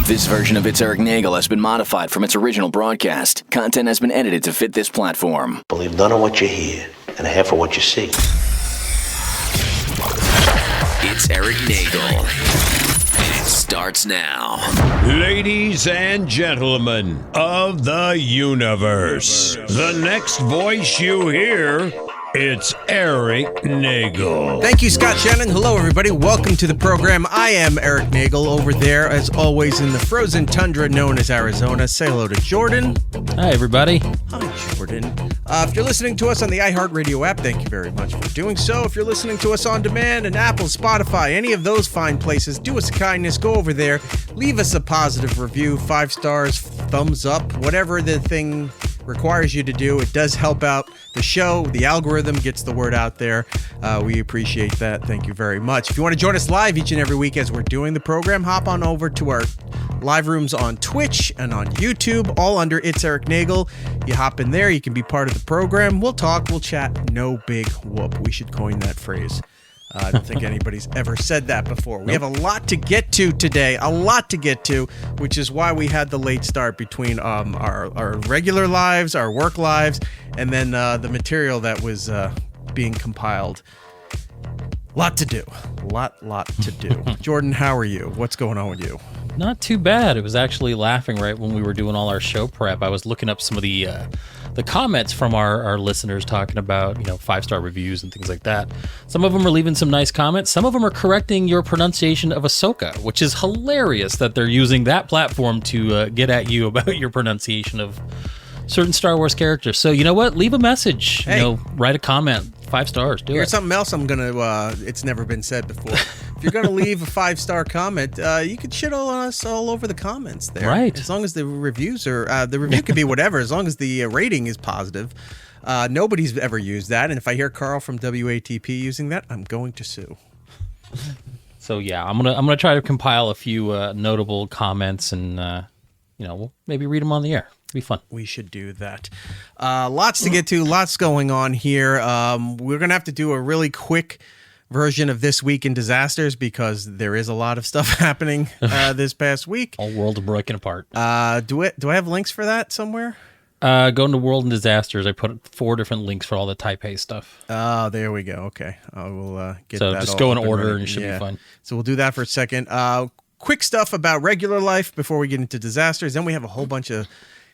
This version of It's Eric Nagel has been modified from its original broadcast. Content has been edited to fit this platform. Believe none of what you hear and half of what you see. It's Eric Nagel. It starts now. Ladies and gentlemen of the universe, the next voice you hear, it's Eric Nagel. Thank you, Scott Shannon. Hello, everybody. Welcome to the program. I am Eric Nagel over there, as always, in the frozen tundra known as Arizona. Say hello to Jordan. Hi, everybody. Hi, Jordan. If you're listening to us on the iHeartRadio app, thank you very much for doing so. If you're listening to us on demand and Apple, Spotify, any of those fine places, do us a kindness. Go over there. Leave us a positive review, 5 stars, thumbs up, whatever the thing requires you to do. It does help out the show. The algorithm gets the word out there. We appreciate that. Thank you very much. If you want to join us live each and every week as we're doing the program, hop on over to our live rooms on Twitch and on YouTube, all under It's Eric Nagel. You hop in there. You can be part of the program. We'll talk. We'll chat. No big whoop. We should coin that phrase. I don't think anybody's ever said that before. We have a lot to get to today, which is why we had the late start between our regular lives, our work lives, and then the material that was being compiled. Lot to do. Lot to do. Jordan, how are you? What's going on with you? Not too bad. It was actually laughing right when we were doing all our show prep. I was looking up some of the comments from our listeners talking about, 5-star reviews and things like that. Some of them are leaving some nice comments. Some of them are correcting your pronunciation of Ahsoka, which is hilarious that they're using that platform to get at you about your pronunciation of certain Star Wars characters. So you know what? Leave a message. Hey. Write a comment. 5 stars. Do Here's it. something else I'm gonna. It's never been said before. If you're gonna leave a 5-star comment, you can shit on us all over the comments there. Right. As long as the reviews are, the review can be whatever. As long as the rating is positive. Nobody's ever used that, and if I hear Carl from WATP using that, I'm going to sue. So yeah, I'm gonna try to compile a few notable comments and we'll maybe read them on the air. It'll be fun. We should do that. Lots to get to, lots going on here. We're going to have to do a really quick version of This Week in Disasters because there is a lot of stuff happening this past week. All world breaking apart. Do I have links for that somewhere? Go into World in Disasters. I put 4 different links for all the Taipei stuff. Oh, there we go. Okay. I will get that. So just go in order and it should be fun. So we'll do that for a second. Quick stuff about regular life before we get into disasters. Then we have a whole bunch of...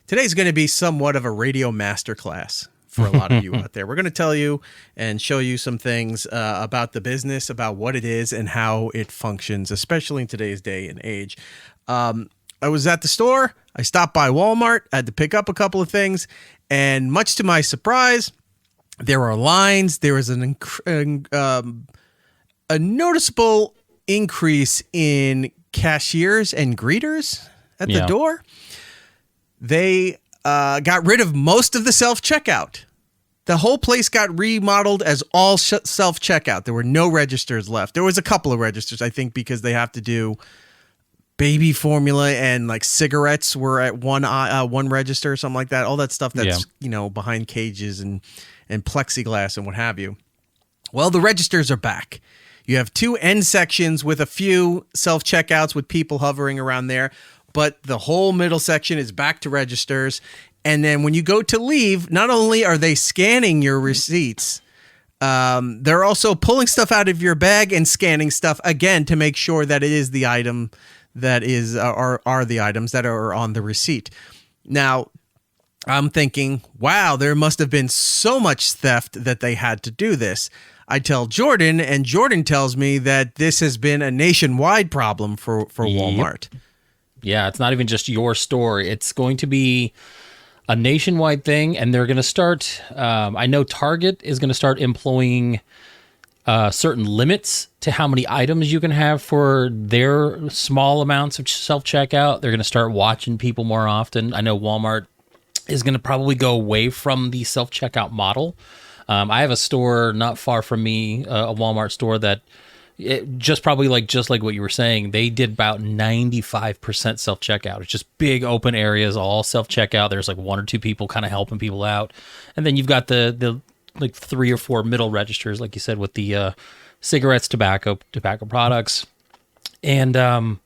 Today's going to be somewhat of a radio masterclass for a lot of you out there. We're going to tell you and show you some things about the business, about what it is and how it functions, especially in today's day and age. I was at the store. I stopped by Walmart. I had to pick up a couple of things. And much to my surprise, there are lines. There is a noticeable increase in cashiers and greeters at the door. They got rid of most of the self-checkout. The whole place got remodeled as all self-checkout. There were no registers left. There was a couple of registers, I think, because they have to do baby formula and like cigarettes were at one register or something like that. All that stuff that's, behind cages and plexiglass and what have you. Well, the registers are back. You have 2 end sections with a few self-checkouts with people hovering around there. But the whole middle section is back to registers. And then when you go to leave, not only are they scanning your receipts, they're also pulling stuff out of your bag and scanning stuff again to make sure that it is the item that are the items that are on the receipt. Now, I'm thinking, wow, there must have been so much theft that they had to do this. I tell Jordan, and Jordan tells me that this has been a nationwide problem for Walmart. Yeah, it's not even just your store. It's going to be a nationwide thing, and they're going to start... I know Target is going to start employing certain limits to how many items you can have for their small amounts of self-checkout. They're going to start watching people more often. I know Walmart is going to probably go away from the self-checkout model. I have a store not far from me, a Walmart store that... just like what you were saying, they did about 95% self-checkout. It's just big open areas, all self-checkout. There's like 1 or 2 people kind of helping people out. And then you've got the like 3 or 4 middle registers, like you said, with the cigarettes, tobacco products. And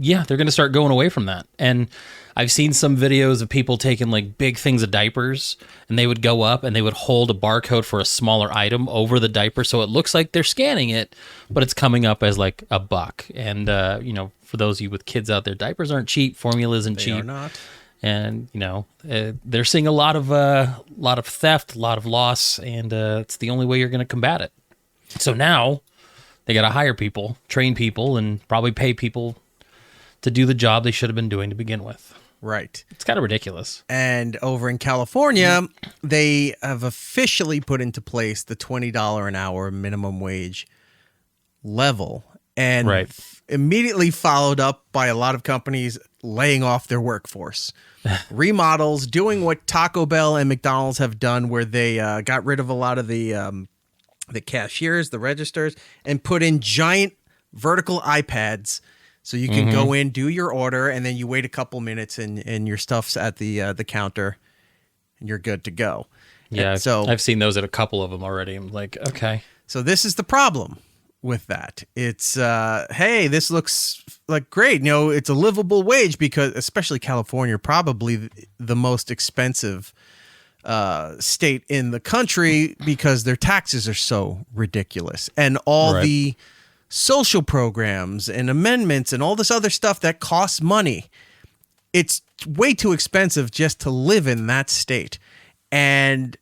Yeah, they're going to start going away from that. And I've seen some videos of people taking like big things of diapers, and they would go up and they would hold a barcode for a smaller item over the diaper, so it looks like they're scanning it, but it's coming up as like $1. And for those of you with kids out there, diapers aren't cheap, formula isn't cheap. They are not. And they're seeing a lot of theft, a lot of loss, and it's the only way you're going to combat it. So now they got to hire people, train people, and probably pay people to do the job they should have been doing to begin with. Right. It's kind of ridiculous. And over in California, they have officially put into place the $20 an hour minimum wage level. And immediately followed up by a lot of companies laying off their workforce. Remodels, doing what Taco Bell and McDonald's have done, where they got rid of a lot of the cashiers, the registers, and put in giant vertical iPads. So you can go in, do your order, and then you wait a couple minutes, and your stuff's at the counter, and you're good to go. Yeah, so I've seen those at a couple of them already. I'm like, okay. So this is the problem with that. It's, hey, this looks like great. It's a livable wage because, especially California, probably the most expensive state in the country because their taxes are so ridiculous, and all the social programs and amendments and all this other stuff that costs money. It's way too expensive just to live in that state. And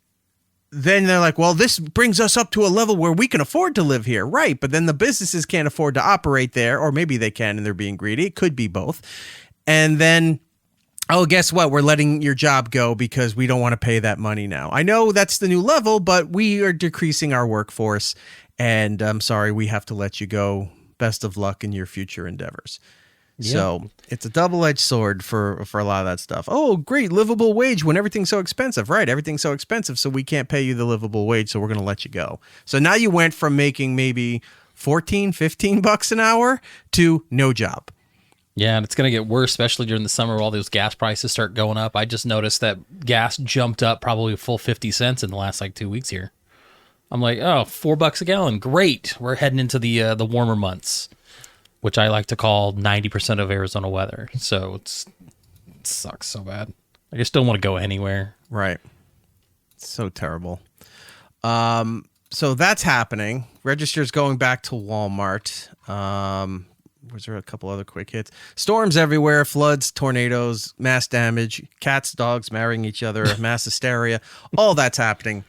then they're like, well, this brings us up to a level where we can afford to live here. Right. But then the businesses can't afford to operate there, or maybe they can and they're being greedy. It could be both. And then, oh, guess what? We're letting your job go because we don't want to pay that money now. I know that's the new level, but we are decreasing our workforce. And I'm sorry, we have to let you go. Best of luck in your future endeavors. Yeah. So it's a double-edged sword for a lot of that stuff. Oh, great, livable wage when everything's so expensive. Right, everything's so expensive, so we can't pay you the livable wage, so we're going to let you go. So now you went from making maybe $14, $15 an hour to no job. Yeah, and it's going to get worse, especially during the summer where all those gas prices start going up. I just noticed that gas jumped up probably a full 50 cents in the last 2 weeks here. I'm like, oh, $4 a gallon. Great. We're heading into the warmer months, which I like to call 90% of Arizona weather. So it sucks so bad. I just don't want to go anywhere. Right. It's so terrible. So that's happening. Registers going back to Walmart. Was there a couple other quick hits? Storms everywhere, floods, tornadoes, mass damage, cats, dogs marrying each other, mass hysteria. All that's happening.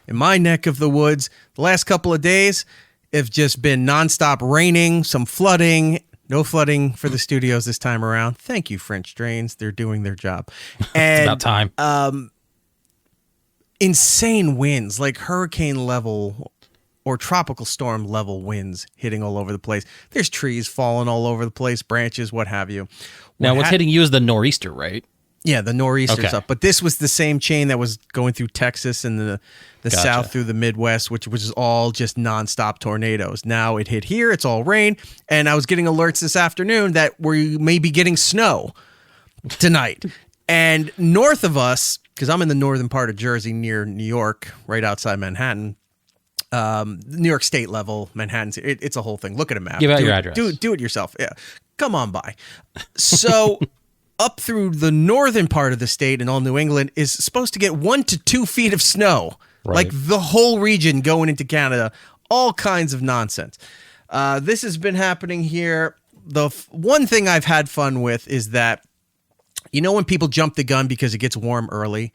In my neck of the woods, the last couple of days have just been nonstop raining, some flooding. No flooding for the studios this time around. Thank you, French drains. They're doing their job. And, it's about time. Insane winds, like hurricane level or tropical storm level winds hitting all over the place. There's trees falling all over the place, branches, what have you. Now, what's hitting you is the nor'easter, right? Yeah, the nor'easter's up. But this was the same chain that was going through Texas and the south through the Midwest, which was all just nonstop tornadoes. Now it hit here. It's all rain. And I was getting alerts this afternoon that we may be getting snow tonight. And north of us, because I'm in the northern part of Jersey near New York, right outside Manhattan, New York State level, Manhattan, it's a whole thing. Look at a map. Give out your address. Do it yourself. Yeah, come on by. So up through the northern part of the state and all New England is supposed to get 1 to 2 feet of snow. Right. Like the whole region going into Canada. All kinds of nonsense. This has been happening here. The one thing I've had fun with is that, when people jump the gun because it gets warm early,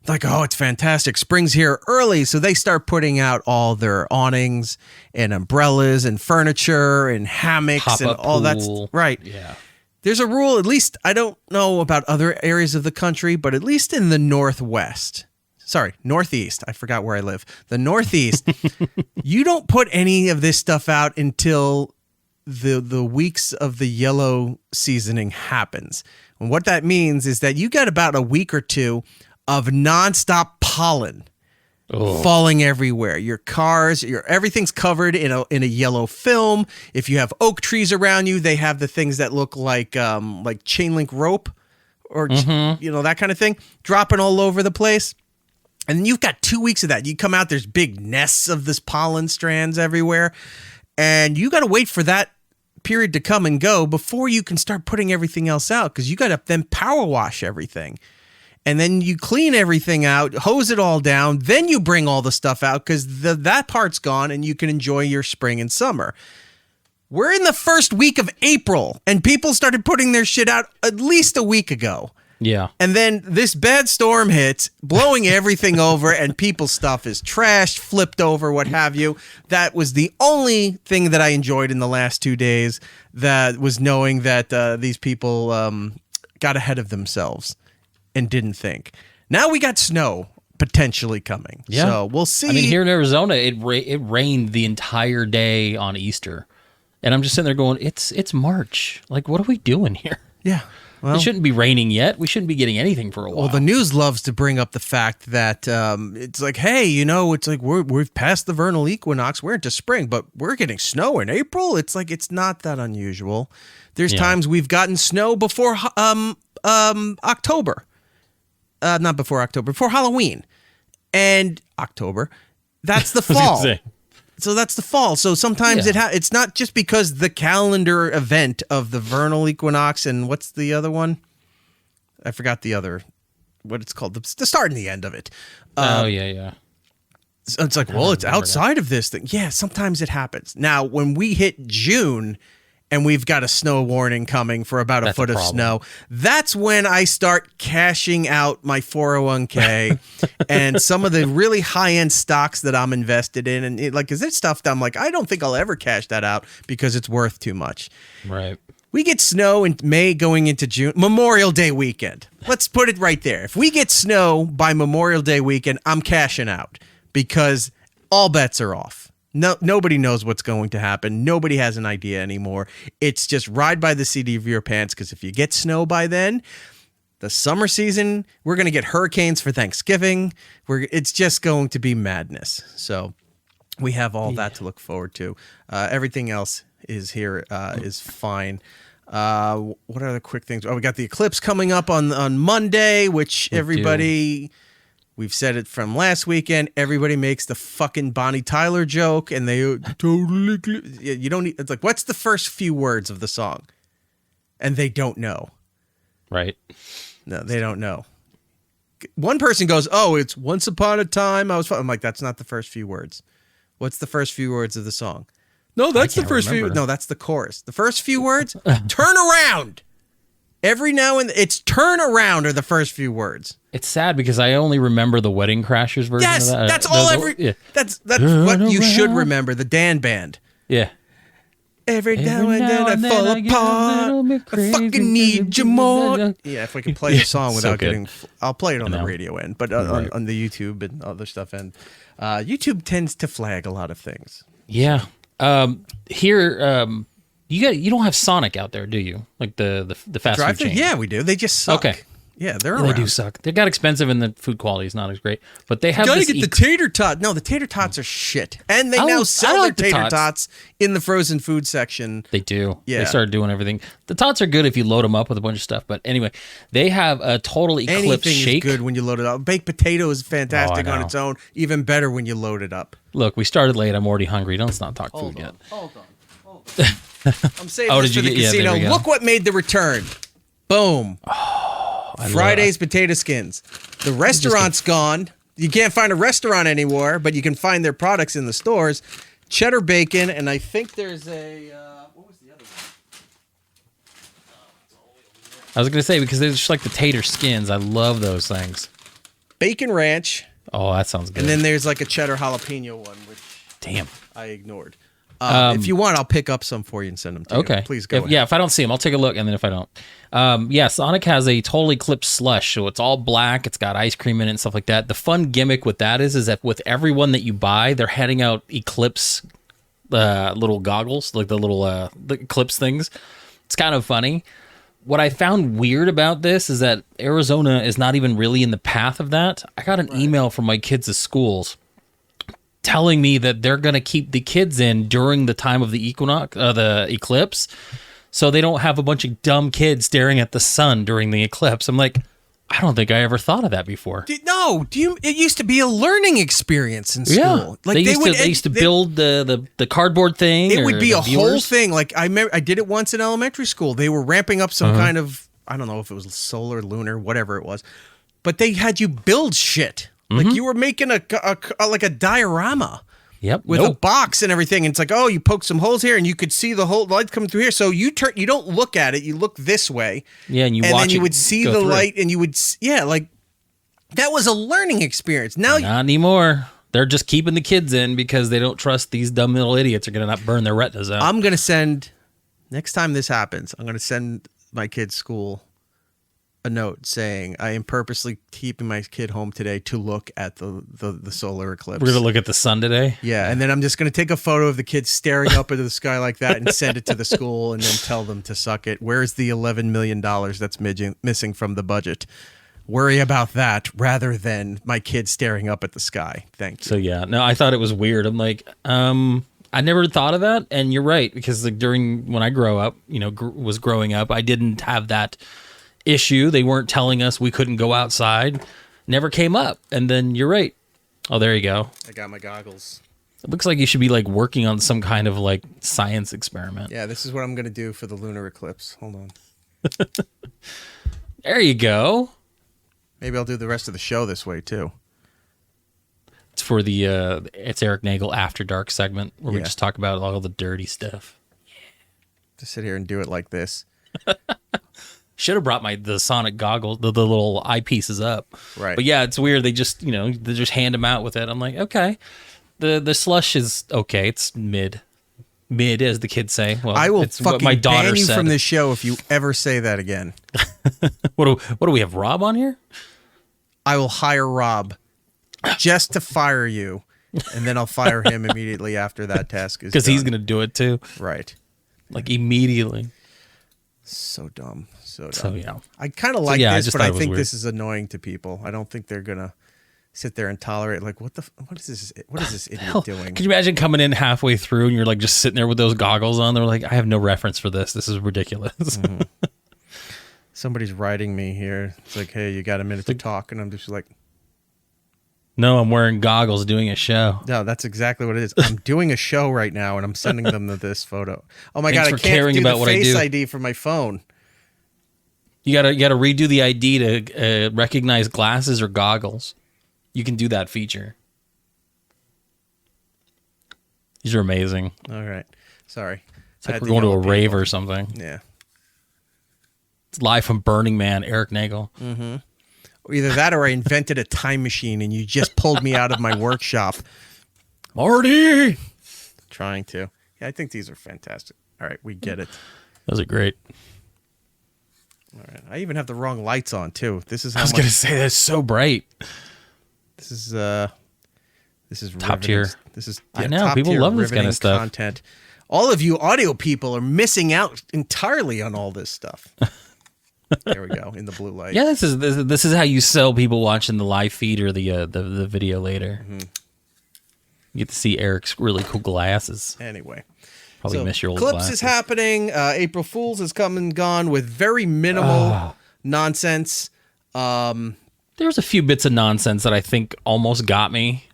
like, oh, it's fantastic. Spring's here early. So they start putting out all their awnings and umbrellas and furniture and hammocks Pop-up and all pool. that. Right. Yeah. There's a rule, at least, I don't know about other areas of the country, but at least in the Northeast, I forgot where I live. The Northeast, you don't put any of this stuff out until the weeks of the yellow seasoning happens. And what that means is that you got about a week or two of nonstop pollen falling everywhere. Your cars, everything's covered in a yellow film. If you have oak trees around you, they have the things that look like chain link rope or that kind of thing, dropping all over the place. And then you've got 2 weeks of that. You come out, there's big nests of this pollen strands everywhere, and you got to wait for that period to come and go before you can start putting everything else out, because you got to then power wash everything. And then you clean everything out, hose it all down, then you bring all the stuff out because that part's gone and you can enjoy your spring and summer. We're in the first week of April and people started putting their shit out at least a week ago. Yeah. And then this bad storm hits, blowing everything over, and people's stuff is trashed, flipped over, what have you. That was the only thing that I enjoyed in the last 2 days, that was knowing that these people got ahead of themselves and didn't think. Now we got snow potentially coming. Yeah. So we'll see. I mean, here in Arizona, it rained the entire day on Easter. And I'm just sitting there going, it's March. Like, what are we doing here? Yeah. Well, it shouldn't be raining yet. We shouldn't be getting anything for a while. Well, the news loves to bring up the fact that it's like, hey, it's like we've passed the vernal equinox. We're into spring, but we're getting snow in April. It's like, it's not that unusual. There's times we've gotten snow before October. Not before October, before Halloween. And October, that's the fall. So that's the fall. So sometimes it's not just because the calendar event of the vernal equinox and what's the other one? I forgot the other, what it's called, the start and the end of it. Yeah. So it's like, well, it's outside of this thing. Yeah, sometimes it happens. Now, when we hit June and we've got a snow warning coming for about a foot of snow, that's when I start cashing out my 401k and some of the really high-end stocks that I'm invested in. And is there stuff that I'm like, I don't think I'll ever cash that out because it's worth too much. Right. We get snow in May going into June, Memorial Day weekend. Let's put it right there. If we get snow by Memorial Day weekend, I'm cashing out because all bets are off. No, nobody knows what's going to happen. Nobody has an idea anymore. It's just ride by the seat of your pants, because if you get snow by then, the summer season, we're going to get hurricanes for Thanksgiving. It's just going to be madness. So we have all that to look forward to. Everything else is here, is fine. What are the quick things? Oh, we got the eclipse coming up on Monday, which everybody... We've said it from last weekend. Everybody makes the fucking Bonnie Tyler joke, and they totally. You don't need. It's like, what's the first few words of the song? And they don't know. Right. No, they don't know. One person goes, "Oh, it's once upon a time I was." I'm like, that's not the first few words. What's the first few words of the song? No, that's the first few. No, that's the chorus. The first few words. Turn around. Every now and it's turn around are the first few words. It's sad because I only remember the Wedding Crashers version of that. That's all that's what you should remember, the Dan Band. Yeah. Every now and then I fall apart. I fucking need you more. Yeah, if we can play the song without getting... I'll play it on the radio end, but on the YouTube and other stuff end. YouTube tends to flag a lot of things. Yeah. Here... You don't have Sonic out there, do you? Like the fast food chain? Yeah, we do. They just suck. Okay. Yeah, they're around. They do suck. They got expensive and the food quality is not as great. But they have You gotta get the tater tot. No, the tater tots are shit. And they now sell their tater tots in the frozen food section. They do. Yeah. They started doing everything. The tots are good if you load them up with a bunch of stuff. But anyway, they have a total eclipse Anything shake. Is good when you load it up. Baked potato is fantastic on its own. Even better when you load it up. Look, we started late. I'm already hungry. Let's not talk food yet. Hold on. I'm saving this for the casino. Look what made the return. Boom. Friday's potato skins. The restaurant's gone. You can't find a restaurant anymore, but you can find their products in the stores. Cheddar bacon, and I think there's a... what was the other one? I was going to say, because they're just like the tater skins. I love those things. Bacon ranch. Oh, that sounds good. And then there's like a cheddar jalapeno one, which damn, I ignored. If you want, I'll pick up some for you and send them to you. Okay. Please go ahead. Yeah, if I don't see them, I'll take a look, and then if I don't. Sonic has a total eclipse slush, so it's all black. It's got ice cream in it and stuff like that. The fun gimmick with that is that with everyone that you buy, they're heading out eclipse little goggles, like the little the eclipse things. It's kind of funny. What I found weird about this is that Arizona is not even really in the path of that. I got an email from my kids' schools telling me that they're going to keep the kids in during the time of the the eclipse, so they don't have a bunch of dumb kids staring at the sun during the eclipse. I'm like, I don't think I ever thought of that before. It used to be a learning experience in school. Yeah, Like they used to build the cardboard thing. It would be a whole viewers. thing. Like I did it once in elementary school. They were ramping up some kind of, I don't know if it was solar, lunar, whatever it was, but they had you build shit. Like you were making a diorama. Yep, with a box and everything, and it's like, oh, you poke some holes here, and you could see the whole light coming through here. So you don't look at it; you look this way. Yeah, and watch then you would see the light, and you would, like that was a learning experience. Now, not anymore. They're just keeping the kids in because they don't trust these dumb little idiots are going to not burn their retinas out. I'm gonna send next time this happens. I'm gonna send my kid's school a note saying I am purposely keeping my kid home today to look at the solar eclipse. We're going to look at the sun today? Yeah, and then I'm just going to take a photo of the kid staring up into the sky like that and send it to the school and then tell them to suck it. Where's the $11 million that's missing from the budget? Worry about that rather than my kid staring up at the sky. Thank you. So, yeah. No, I thought it was weird. I'm like, I never thought of that, and you're right, because like during when I was growing up, I didn't have that issue. They weren't telling us we couldn't go outside. Never came up. And then you're right. Oh, there you go. I got my goggles. It looks like you should be like working on some kind of like science experiment. Yeah, this is what I'm going to do for the lunar eclipse. Hold on. There you go. Maybe I'll do the rest of the show this way too. It's for the it's Eric Nagel After Dark segment where we just talk about all the dirty stuff. Just sit here and do it like this. Should have brought the Sonic goggles, the little eyepieces up. Right. But yeah, it's weird. They just, they just hand them out with it. I'm like, okay. The slush is okay. It's mid, as the kids say. Well, I will it's what fucking my daughter ban you said. from this show if you ever say that again. What do we have, Rob on here? I will hire Rob just to fire you, and then I'll fire him immediately after that task is done. Because he's going to do it too. Right. Like immediately. So dumb. So, yeah. I kind of like this, but I think this is annoying to people. I don't think they're going to sit there and tolerate, like, what is this idiot doing? Can you imagine coming in halfway through and you're like just sitting there with those goggles on? They're like, I have no reference for this. This is ridiculous. Mm-hmm. Somebody's writing me here. It's like, hey, you got a minute to talk? And I'm just like, no, I'm wearing goggles doing a show. No, that's exactly what it is. I'm doing a show right now, and I'm sending them this photo. Oh my God, I can't do the Face ID for my phone. You gotta redo the ID to recognize glasses or goggles. You can do that feature. These are amazing. All right, sorry. It's like we're going to a rave or something. Yeah. It's live from Burning Man, Eric Nagel. Mm-hmm. Either that or I invented a time machine and you just pulled me out of my workshop. Marty! Trying to. Yeah, I think these are fantastic. All right, we get it. Those are great. All right. I even have the wrong lights on too. This is how I was going to say that's so bright. This is top tier. This is I know people love this kind of stuff. Content. All of you audio people are missing out entirely on all this stuff. There we go, in the blue light. Yeah, this is how you sell people watching the live feed or the video later. Mm-hmm. You get to see Eric's really cool glasses. Anyway. Probably miss your old Clips glasses. is happening. April Fool's has come and gone with very minimal nonsense. There's a few bits of nonsense that I think almost got me.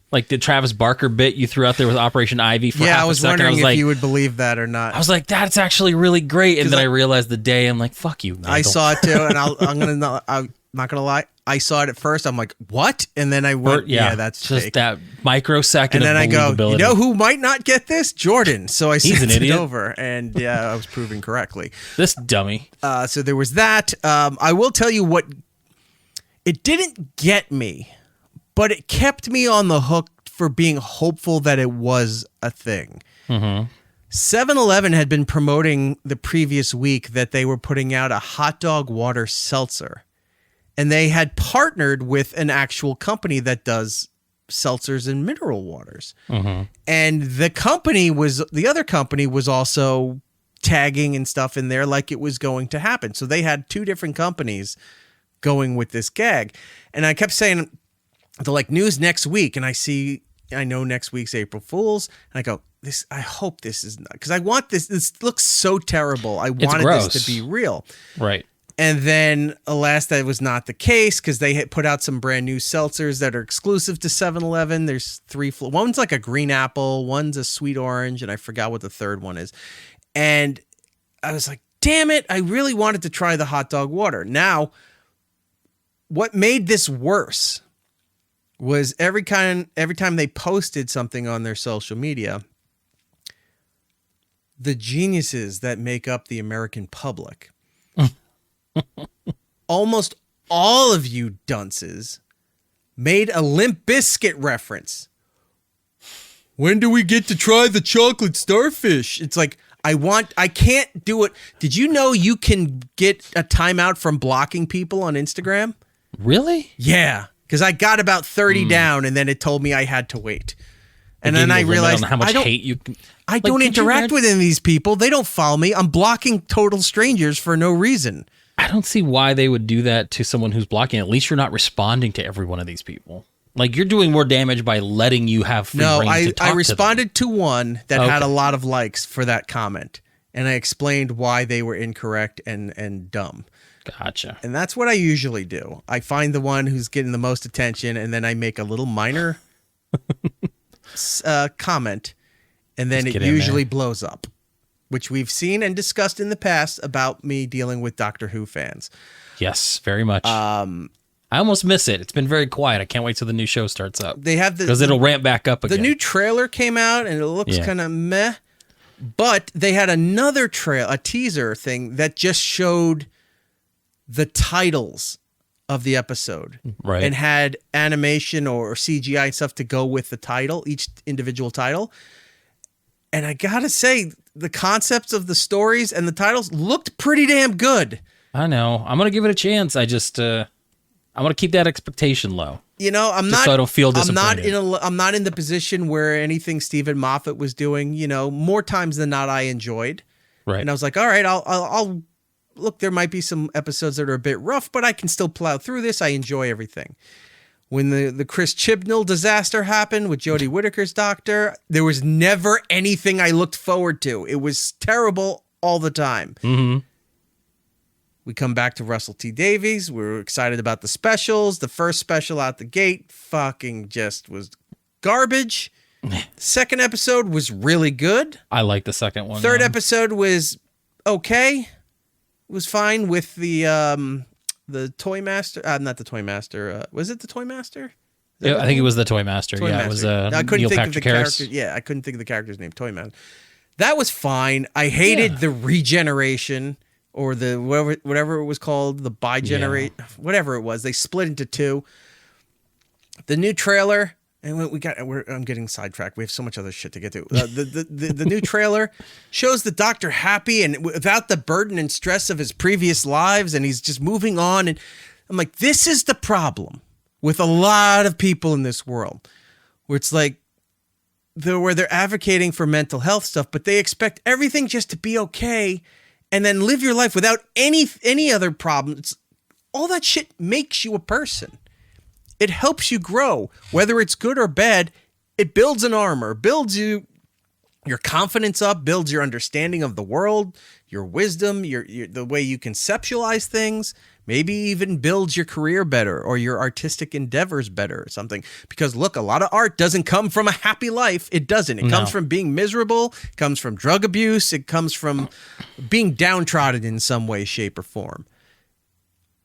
Like the Travis Barker bit you threw out there with Operation Ivy for half a second. I was wondering if you would believe that or not. I was like, that's actually really great. And then I realized the day, I'm like, fuck you, Nagel. I saw it too, and I'm not gonna lie. I saw it at first. I'm like, what? And then I went, yeah that's just fake. that microsecond. And then of I go, believability. you know who might not get this? Jordan. So I He's sent an it idiot. over, and I was proven correctly. This dummy. So there was that. I will tell you what. It didn't get me, but it kept me on the hook for being hopeful that it was a thing. Mm-hmm. 7-Eleven had been promoting the previous week that they were putting out a hot dog water seltzer. And they had partnered with an actual company that does seltzers and mineral waters. Mm-hmm. And the other company was also tagging and stuff in there like it was going to happen. So they had two different companies going with this gag. And I kept saying, the news next week, and I know next week's April Fool's, and I go, I hope this is not, because I want this looks so terrible. I wanted this to be real. Right. And then, alas, that was not the case because they had put out some brand new seltzers that are exclusive to 7-Eleven. There's 3 one's like a green apple, one's a sweet orange, and I forgot what the third one is. And I was like, damn it, I really wanted to try the hot dog water. Now, what made this worse was every time they posted something on their social media, the geniuses that make up the American public, almost all of you dunces, made a Limp Bizkit reference. When do we get to try the chocolate starfish? It's like, I can't do it. Did you know you can get a timeout from blocking people on Instagram? Really? Yeah, because I got about 30 down, and then it told me I had to wait. And then I realized how much hate you can. I don't interact with any of these people. They don't follow me. I'm blocking total strangers for no reason. I don't see why they would do that to someone who's blocking. At least you're not responding to every one of these people. Like, you're doing more damage by letting you have free reign to talk I responded to to one that had a lot of likes for that comment, and I explained why they were incorrect and dumb. Gotcha. And that's what I usually do. I find the one who's getting the most attention, and then I make a little minor comment, and then it usually blows up, which we've seen and discussed in the past about me dealing with Doctor Who fans. Yes, very much. I almost miss it. It's been very quiet. I can't wait till the new show starts up. They have because it'll ramp back up again. The new trailer came out and it looks kind of meh, but they had another a teaser thing that just showed the titles of the episode, right? And had animation or CGI and stuff to go with the title, each individual title. And I gotta say, the concepts of the stories and the titles looked pretty damn good. I know. I'm gonna give it a chance. I just I'm gonna keep that expectation low. You know, so I don't feel disappointed. I'm not in the position where anything Stephen Moffat was doing, you know, more times than not I enjoyed. Right. And I was like, all right, I'll look, there might be some episodes that are a bit rough, but I can still plow through this. I enjoy everything. When the Chris Chibnall disaster happened with Jodie Whittaker's Doctor, there was never anything I looked forward to. It was terrible all the time. Mm-hmm. We come back to Russell T Davies. We're excited about the specials. The first special out the gate fucking just was garbage. Second episode was really good. I like the second one. Third episode was okay. It was fine with the Toy Master. Not the Toy Master. Was it the Toy Master? Yeah, I think it was the Toy Master. It was I couldn't Neil think Patrick of the Harris. character. Yeah, I couldn't think of the character's name. Toy Master. That was fine. I hated the regeneration. Or the whatever it was called, the bi-generate, whatever it was. They split into two. The new trailer, and I'm getting sidetracked. We have so much other shit to get to. The new trailer shows the Doctor happy and without the burden and stress of his previous lives, and he's just moving on. And I'm like, this is the problem with a lot of people in this world, where it's like where they're advocating for mental health stuff, but they expect everything just to be okay. And then live your life without any other problems. All that shit makes you a person. It helps you grow. Whether it's good or bad, it builds an armor, builds your confidence up, builds your understanding of the world, your wisdom, your the way you conceptualize things, maybe even builds your career better or your artistic endeavors better or something. Because look, a lot of art doesn't come from a happy life. It doesn't. It comes from being miserable. It comes from drug abuse. It comes from being downtrodden in some way, shape, or form.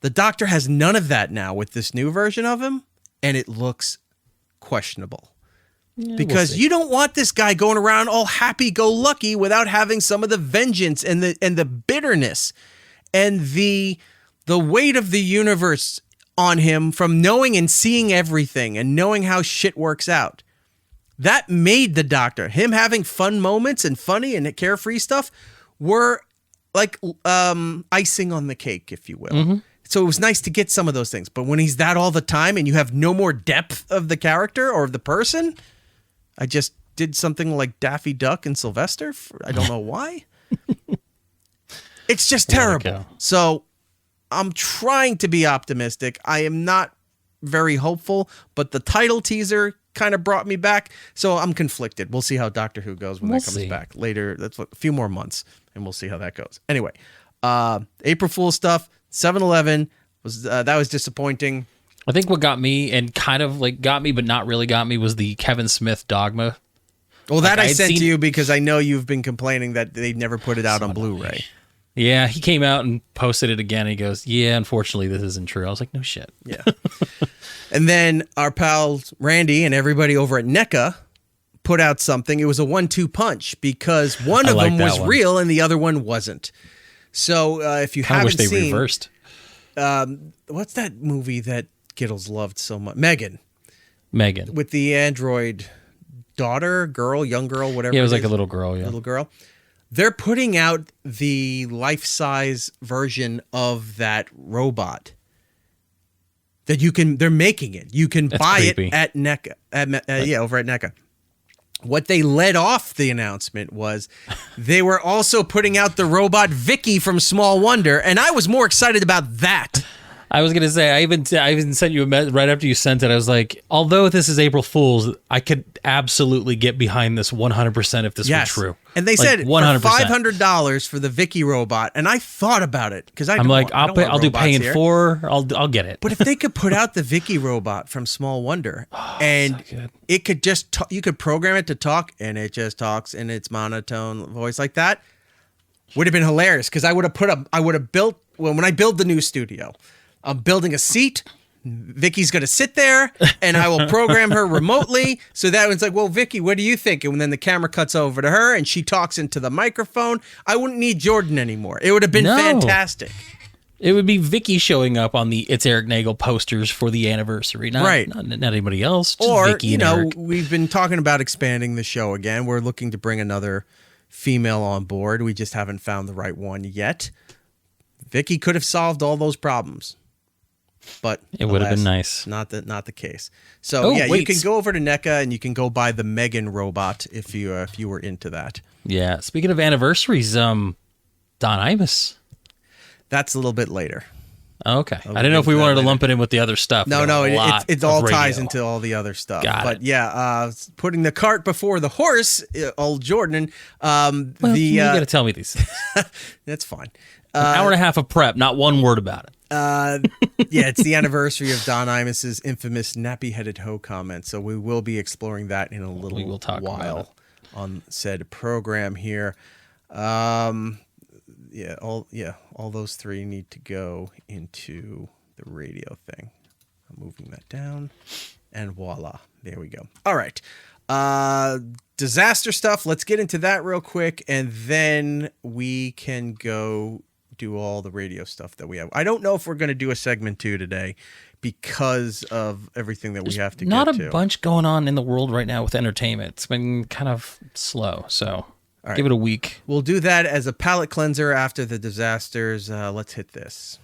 The Doctor has none of that now with this new version of him, and it looks questionable. Yeah, because you don't want this guy going around all happy-go-lucky without having some of the vengeance and the bitterness and the weight of the universe on him from knowing and seeing everything and knowing how shit works out. That made the Doctor. Him having fun moments and funny and carefree stuff were like icing on the cake, if you will. Mm-hmm. So it was nice to get some of those things. But when he's that all the time and you have no more depth of the character or of the person, I just did something like Daffy Duck and Sylvester. I don't know why. It's just terrible. So I'm trying to be optimistic. I am not very hopeful, but the title teaser kind of brought me back. So I'm conflicted. We'll see how Doctor Who goes when that comes back later. That's a few more months, and we'll see how that goes. Anyway, April Fool's stuff. 7-Eleven was that was disappointing. I think what got me and kind of like got me, but not really got me, was the Kevin Smith Dogma. Well, that I sent to you because I know you've been complaining that they never put it out on Blu-ray. Yeah, he came out and posted it again. And he goes, "Yeah, unfortunately, this isn't true." I was like, "No shit." Yeah. And then our pal Randy and everybody over at NECA put out something. It was a 1-2 punch because one of them was real and the other one wasn't. So if you haven't seen, I wish they reversed. What's that movie that Giddles loved so much? Megan. With the android daughter, girl, young girl, whatever. Yeah, it was like a little girl. Yeah, little girl. They're putting out the life-size version of that robot. That they're making it. You can buy it at NECA. Over at NECA. What they led off the announcement was they were also putting out the robot Vicky from Small Wonder, and I was more excited about that. I was gonna say I even sent you a message right after you sent it. I was like, although this is April Fool's, I could absolutely get behind this 100% if this were true. And they said 100%. For $500 for the Vicky robot, and I thought about it because I'm like, I'll do pay in four. I'll get it. But if they could put out the Vicky robot from Small Wonder, and so it could just you could program it to talk, and it just talks in its monotone voice like that, would have been hilarious. Because I would have built when I build the new studio. I'm building a seat. Vicky's going to sit there, and I will program her remotely. So that one's like, well, Vicky, what do you think? And then the camera cuts over to her, and she talks into the microphone. I wouldn't need Jordan anymore. It would have been fantastic. It would be Vicky showing up on the It's Eric Nagel posters for the anniversary, not anybody else. Just or, Vicky and Eric. We've been talking about expanding the show again. We're looking to bring another female on board. We just haven't found the right one yet. Vicky could have solved all those problems. But it would have been nice. Not the case. So you can go over to NECA and you can go buy the Megan robot if you were into that. Yeah. Speaking of anniversaries, Don Imus. That's a little bit later. Okay. I didn't know if we wanted to lump it in with the other stuff. No, it all ties into all the other stuff. Putting the cart before the horse, old Jordan. You got to tell me these things. That's fine. An hour and a half of prep, not one word about it. It's the anniversary of Don Imus's infamous nappy-headed hoe comment, so we will be exploring that in a little while on said program here. All those three need to go into the radio thing. I'm moving that down, and voila, there we go. All right, disaster stuff. Let's get into that real quick, and then we can go do all the radio stuff that we have. I don't know if we're going to do a segment 2 today because of everything that we have to get to. Not a bunch going on in the world right now with entertainment. It's been kind of slow, so give it a week. We'll do that as a palate cleanser after the disasters. Let's hit this.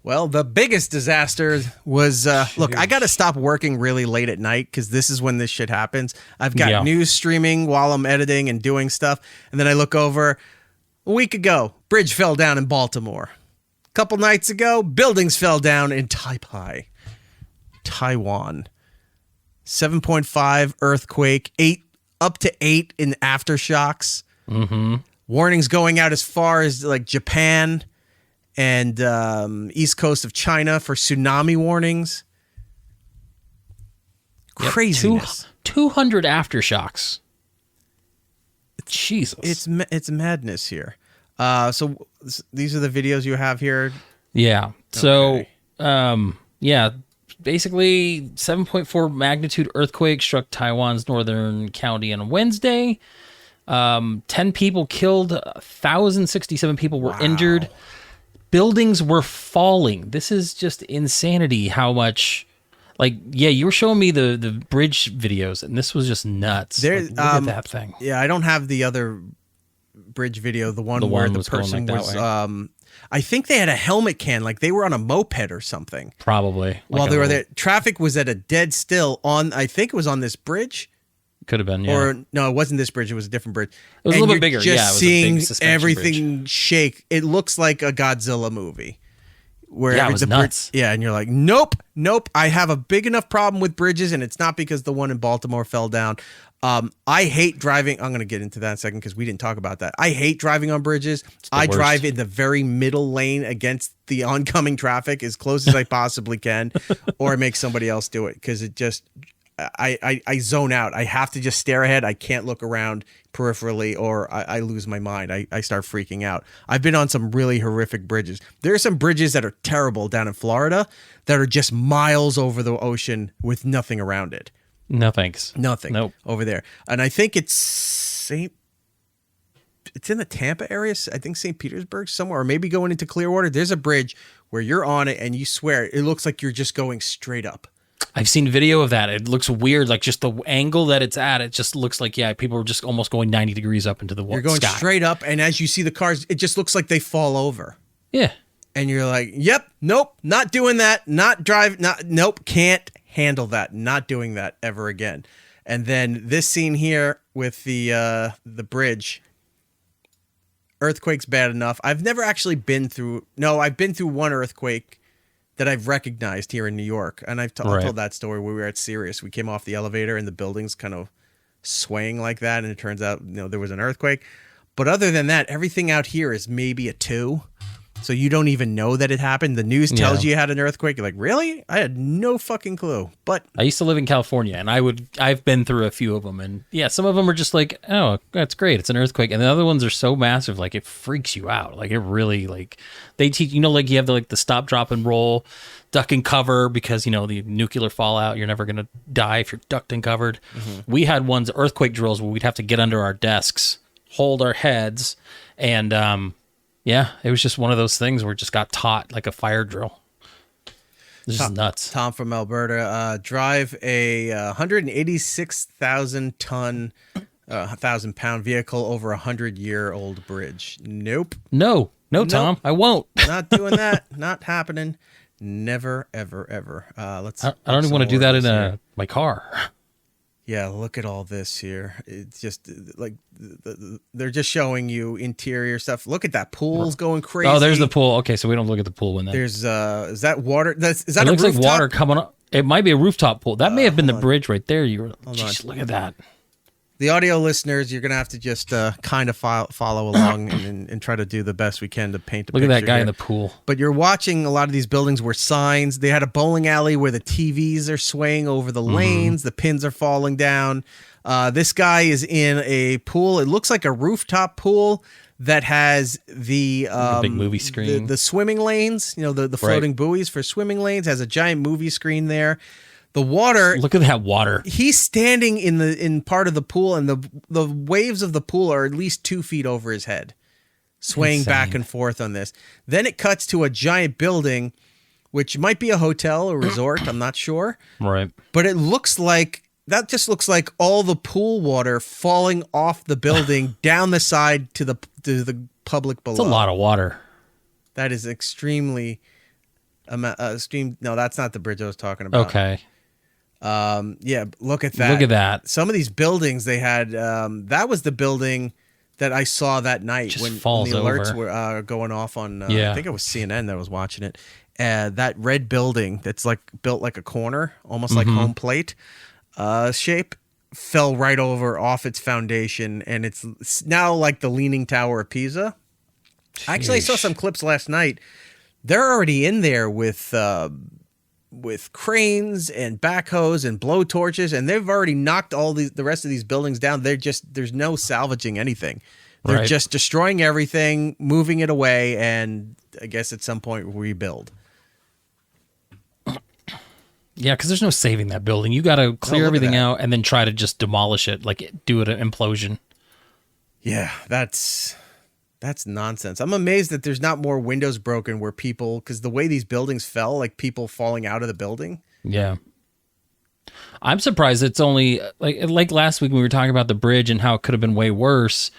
Well, the biggest disaster was, look, I got to stop working really late at night because this is when this shit happens. I've got news streaming while I'm editing and doing stuff. And then I look over a week ago, bridge fell down in Baltimore. A couple nights ago, buildings fell down in Taipei, Taiwan. 7.5 earthquake, up to 8 in aftershocks. Mm-hmm. Warnings going out as far as like Japan and east coast of China for tsunami warnings. Craziness. 200 aftershocks. Jesus. It's madness here. So these are the videos you have here? Yeah. So, basically 7.4 magnitude earthquake struck Taiwan's northern county on Wednesday. 10 people killed, 1,067 people were injured. Buildings were falling. This is just insanity how much, you were showing me the bridge videos, and this was just nuts. Look at that thing. Yeah, I don't have the other bridge video, the one where the person was, I think they had a helmet can, like they were on a moped or something. Probably. While they were there. Traffic was at a dead still I think it was on this bridge, could have been, yeah. Or no, it wasn't this bridge. It was a different bridge. It was a little bit bigger. Just Yeah, it was a seeing big suspension everything bridge. shake. It looks like a Godzilla movie. Where Yeah, it was nuts. And you're like, nope. I have a big enough problem with bridges, and it's not because the one in Baltimore fell down. I hate driving. I'm going to get into that in a second because we didn't talk about that. I hate driving on bridges. I worst. drive in the very middle lane against the oncoming traffic as close as I possibly can, or I make somebody else do it because it just, I zone out. I have to just stare ahead. I can't look around peripherally or I lose my mind. I start freaking out. I've been on some really horrific bridges. There are some bridges that are terrible down in Florida that are just miles over the ocean with nothing around it. No thanks. Nothing. Nope. Over there. And I think it's in the Tampa area. I think St. Petersburg somewhere, or maybe going into Clearwater. There's a bridge where you're on it and you swear it looks like you're just going straight up. I've seen video of that. It looks weird, like just the angle that it's at. It just looks like, people are just almost going 90 degrees up into the sky. You're going straight up, and as you see the cars, it just looks like they fall over. Yeah. And you're like, yep, nope, not doing that, nope, can't handle that, not doing that ever again. And then this scene here with the bridge, earthquake's bad enough. I've never actually been through, I've been through one earthquake that I've recognized here in New York. And I've told that story where we were at Sirius. We came off the elevator and the building's kind of swaying like that. And it turns out, there was an earthquake. But other than that, everything out here is maybe a 2. So you don't even know that it happened. The news tells you had an earthquake. You're like, really? I had no fucking clue. But I used to live in California, and I've been through a few of them, and some of them are just like, oh, that's great, it's an earthquake, and the other ones are so massive, like it freaks you out. Like it really, like they teach, like you have the stop, drop, and roll, duck and cover, because the nuclear fallout, you're never gonna die if you're ducked and covered. Mm-hmm. We had earthquake drills where we'd have to get under our desks, hold our heads, and it was just one of those things where it just got taught like a fire drill. This is nuts. Tom from Alberta, drive a 186,000 ton, 1,000-pound vehicle over a 100-year-old bridge. Nope. No, Tom, I won't. Not doing that. Not happening. Never, ever, ever. I don't even want to do that in my car. Yeah, look at all this here. It's just like they're just showing you interior stuff. Look at that pool's going crazy. Oh, there's the pool. Okay, so we don't look at the pool when that. There's is that water? Is that it looks a rooftop? like water coming up. It might be a rooftop pool. That may have been the bridge right there. Jeez, look at that. The audio listeners, you're gonna have to just kind of follow along and try to do the best we can to paint a picture. Look at that guy here. in the pool. But you're watching a lot of these buildings where signs. They had a bowling alley where the TVs are swaying over the lanes. The pins are falling down. This guy is in a pool. It looks like a rooftop pool that has the big movie screen, the swimming lanes. The floating buoys for swimming lanes. Has a giant movie screen there. The water. Look at that water. He's standing in part of the pool, and the waves of the pool are at least 2 feet over his head, swaying back and forth on this. Then it cuts to a giant building, which might be a hotel or resort. I'm not sure. Right. But it looks like just looks like all the pool water falling off the building down the side to the public below. It's a lot of water. That is extremely extreme. No, that's not the bridge I was talking about. Okay. Look at that. Look at that. Some of these buildings they had, that was the building that I saw that night when the alerts were going off on, I think it was CNN that was watching it. That red building that's like built like a corner, almost like home plate shape, fell right over off its foundation. And it's now like the Leaning Tower of Pisa. Sheesh. Actually, I saw some clips last night. They're already in there with cranes and backhoes and blow torches, and they've already knocked the rest of these buildings down. There's no salvaging anything. They're just destroying everything, moving it away, and I guess at some point rebuild. Yeah, because there's no saving that building. You got to clear everything out and then try to just demolish it, like do an implosion. Yeah, that's nonsense. I'm amazed that there's not more windows broken where people, because the way these buildings fell, like people falling out of the building. Yeah. I'm surprised it's only, like last week when we were talking about the bridge and how it could have been way worse,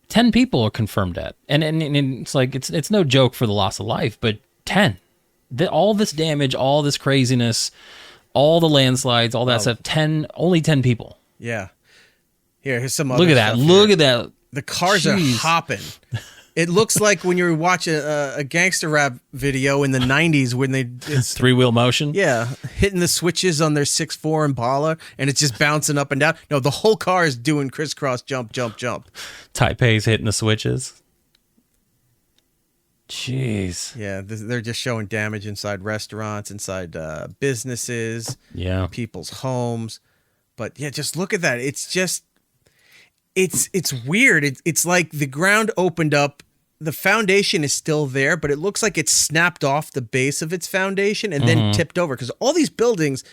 10 people are confirmed dead. And it's like, it's no joke for the loss of life, but 10. All this damage, all this craziness, all the landslides, all that stuff, only 10 people. Yeah. Here's some other Look at that. stuff Look here. at that. The cars Jeez. are hopping. It looks like when you watch a gangster rap video in the 90s when it's Three-wheel motion. hitting the switches on their 6.4 Impala and it's just bouncing up and down. No, the whole car is doing crisscross jump, jump, jump. Taipei's hitting the switches. Jeez. Yeah, they're just showing damage inside restaurants, inside businesses, Yeah. people's homes. But yeah, just look at that. It's just, it's weird. It's like the ground opened up. The foundation is still there, but it looks like it's snapped off the base of its foundation and then tipped over because all these buildings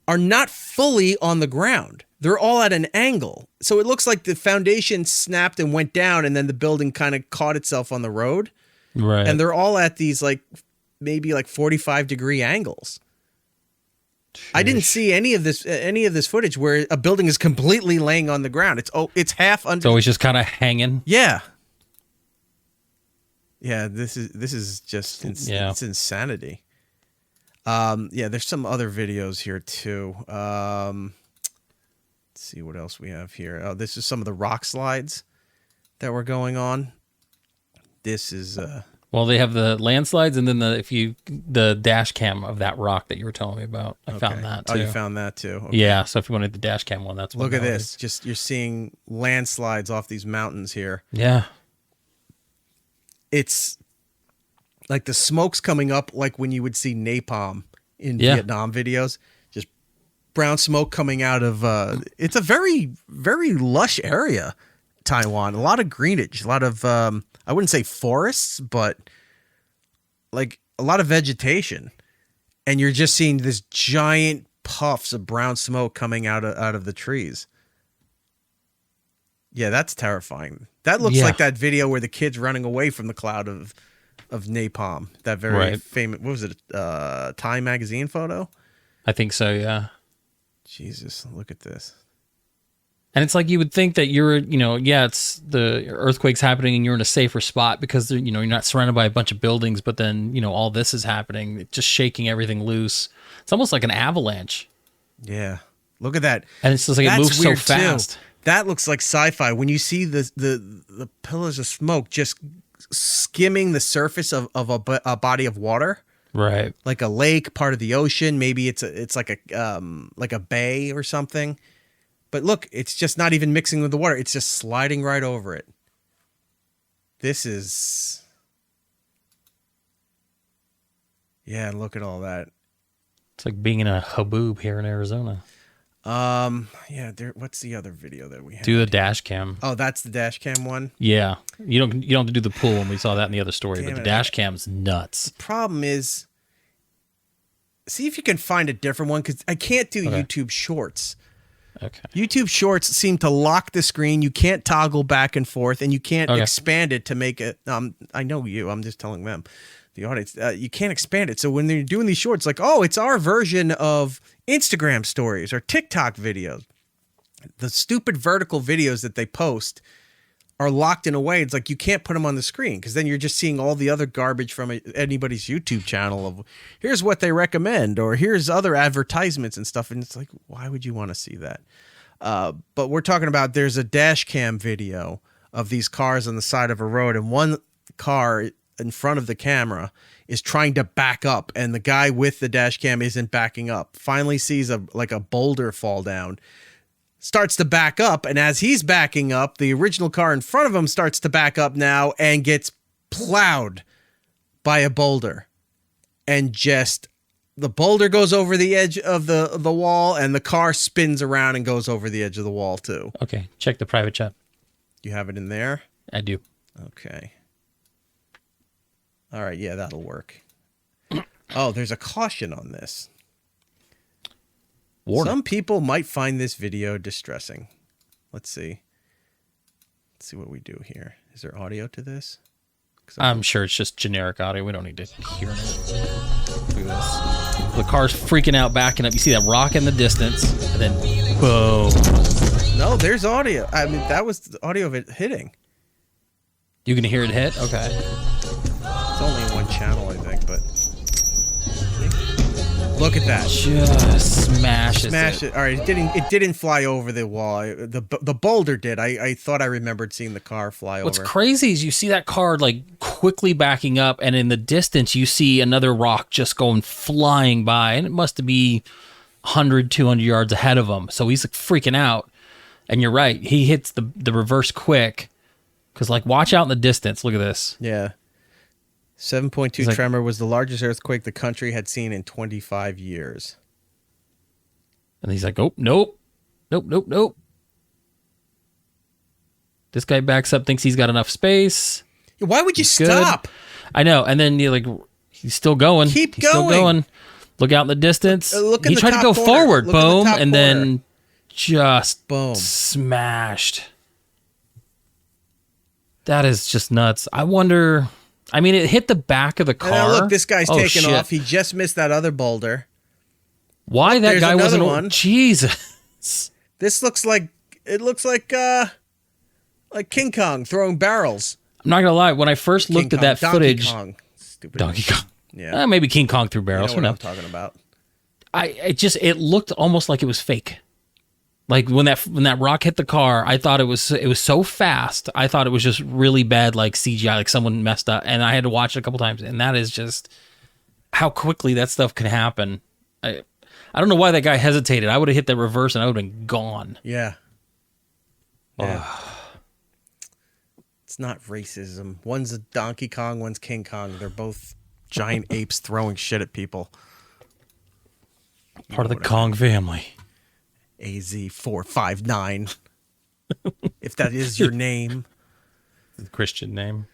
are not fully on the ground. They're all at an angle. So it looks like the foundation snapped and went down and then the building kind of caught itself on the road. Right. And they're all at these maybe 45-degree angles. I didn't see any of this footage where a building is completely laying on the ground. It's half under. It's always just kind of hanging. Yeah. Yeah, this is just it's insanity. Yeah, there's some other videos here too. Let's see what else we have here. Oh, this is some of the rock slides that were going on. This is Well, they have the landslides, and then the dash cam of that rock that you were telling me about. I found that too. Oh, you found that too. Okay. Yeah. So if you wanted the dash cam one, that's what Look at that this. is. Just you're seeing landslides off these mountains here. Yeah. It's like the smoke's coming up like when you would see napalm in Vietnam videos. Just brown smoke coming out of it's a very, very lush area, Taiwan. A lot of greenage, a lot of I wouldn't say forests, but like a lot of vegetation. And you're just seeing this giant puffs of brown smoke coming out of the trees. Yeah, that's terrifying. That looks like that video where the kid's running away from the cloud of napalm. That very famous, what was it, Time magazine photo? I think so, yeah. Jesus, look at this. And it's like you would think that you're, it's the earthquake's happening and you're in a safer spot because, you're not surrounded by a bunch of buildings, but then, all this is happening, just shaking everything loose. It's almost like an avalanche. Yeah. Look at that. And it's just like it moves so fast. Too. That looks like sci-fi. When you see the pillars of smoke just skimming the surface of a body of water. Right. Like a lake, part of the ocean. Maybe it's like a bay or something. But look, it's just not even mixing with the water. It's just sliding right over it. This is... Yeah, look at all that. It's like being in a haboob here in Arizona. Yeah, what's the other video that we have? Do the dash cam. Oh, that's the dash cam one? Yeah. You don't have to do the pool when we saw that in the other story, but the dash cam's nuts. The problem is, see if you can find a different one, because I can't do YouTube Shorts. Okay. YouTube Shorts seem to lock the screen. You can't toggle back and forth, and you can't expand it to make it. I know you. I'm just telling them, the audience. You can't expand it. So when they're doing these shorts, like, oh, it's our version of Instagram stories or TikTok videos. The stupid vertical videos that they post are locked in a way. It's like you can't put them on the screen because then you're just seeing all the other garbage from anybody's YouTube channel of here's what they recommend or here's other advertisements and stuff. And it's like, why would you want to see that? But we're talking about there's a dash cam video of these cars on the side of a road, and one car in front of the camera is trying to back up, and the guy with the dash cam isn't backing up. Finally sees a boulder fall down, starts to back up, and as he's backing up, the original car in front of him starts to back up now and gets plowed by a boulder. And just the boulder goes over the edge of the wall, and the car spins around and goes over the edge of the wall too. Okay, check the private chat. You have it in there? I do. Okay. All right, yeah, that'll work. Oh, there's a caution on this. Warning. Some people might find this video distressing. Let's see. Let's see what we do here. Is there audio to this? I'm sure it's just generic audio. We don't need to hear it. Look at this. The car's freaking out, backing up. You see that rock in the distance, and then boom. No, there's audio. I mean, that was the audio of it hitting. You can hear it hit? Okay. It's only one channel, I think, but... Look at that. Just smashes Smash it. All right, it didn't fly over the wall. The boulder did. I thought I remembered seeing the car fly What's over. crazy is you see that car like quickly backing up, and in the distance you see another rock just going flying by, and it must be 100, 200 yards ahead of him. So he's like freaking out. And you're right. He hits the reverse quick because like watch out in the distance. Look at this. Yeah. 7.2 like, tremor was the largest earthquake the country had seen in 25 years. And he's like, oh, nope. This guy backs up, thinks he's got enough space. Why would you He's stop? good. I know. And then you're like, he's still going. Keep He's still going. going. Look out in the distance. Look in He the tried to top go corner. forward, Look in the boom, top and corner. then just Boom. smashed. That is just nuts. I wonder. I mean, it hit the back of the car. And now look, this guy's taking shit. off. He just missed that other boulder. Why that There's guy another wasn't? one. Jesus. This looks like King Kong throwing barrels. I'm not gonna lie. When I first looked King at that Kong, footage, Donkey Kong. Stupid. Donkey Kong. Yeah. Maybe King Kong threw You barrels. know Who what I'm knows? talking about. It looked almost like it was fake. Like when that rock hit the car, I thought it was so fast. I thought it was just really bad, like CGI, like someone messed up, and I had to watch it a couple times. And that is just how quickly that stuff can happen. I don't know why that guy hesitated. I would have hit that reverse and I would have been gone. Yeah. It's not racism. One's a Donkey Kong, one's King Kong. They're both giant apes throwing shit at people. Part of the Kong family. AZ459. If that is your name. Christian name.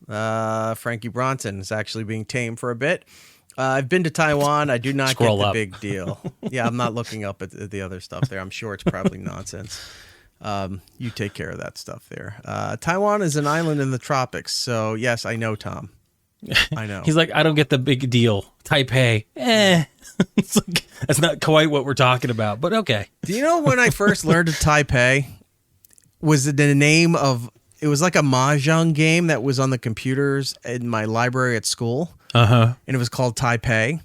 Frankie Bronson is actually being tamed for a bit. I've been to Taiwan. I do not Scroll get the up. big deal. Yeah, I'm not looking up at the other stuff there. I'm sure it's probably nonsense. You take care of that stuff there. Taiwan is an island in the tropics. So, yes, I know, Tom. I know. He's like, I don't get the big deal. Taipei. It's like, that's not quite what we're talking about, but okay. Do you know when I first learned of Taipei? Was it the name of... It was like a mahjong game that was on the computers in my library at school. Uh-huh. And it was called Taipei.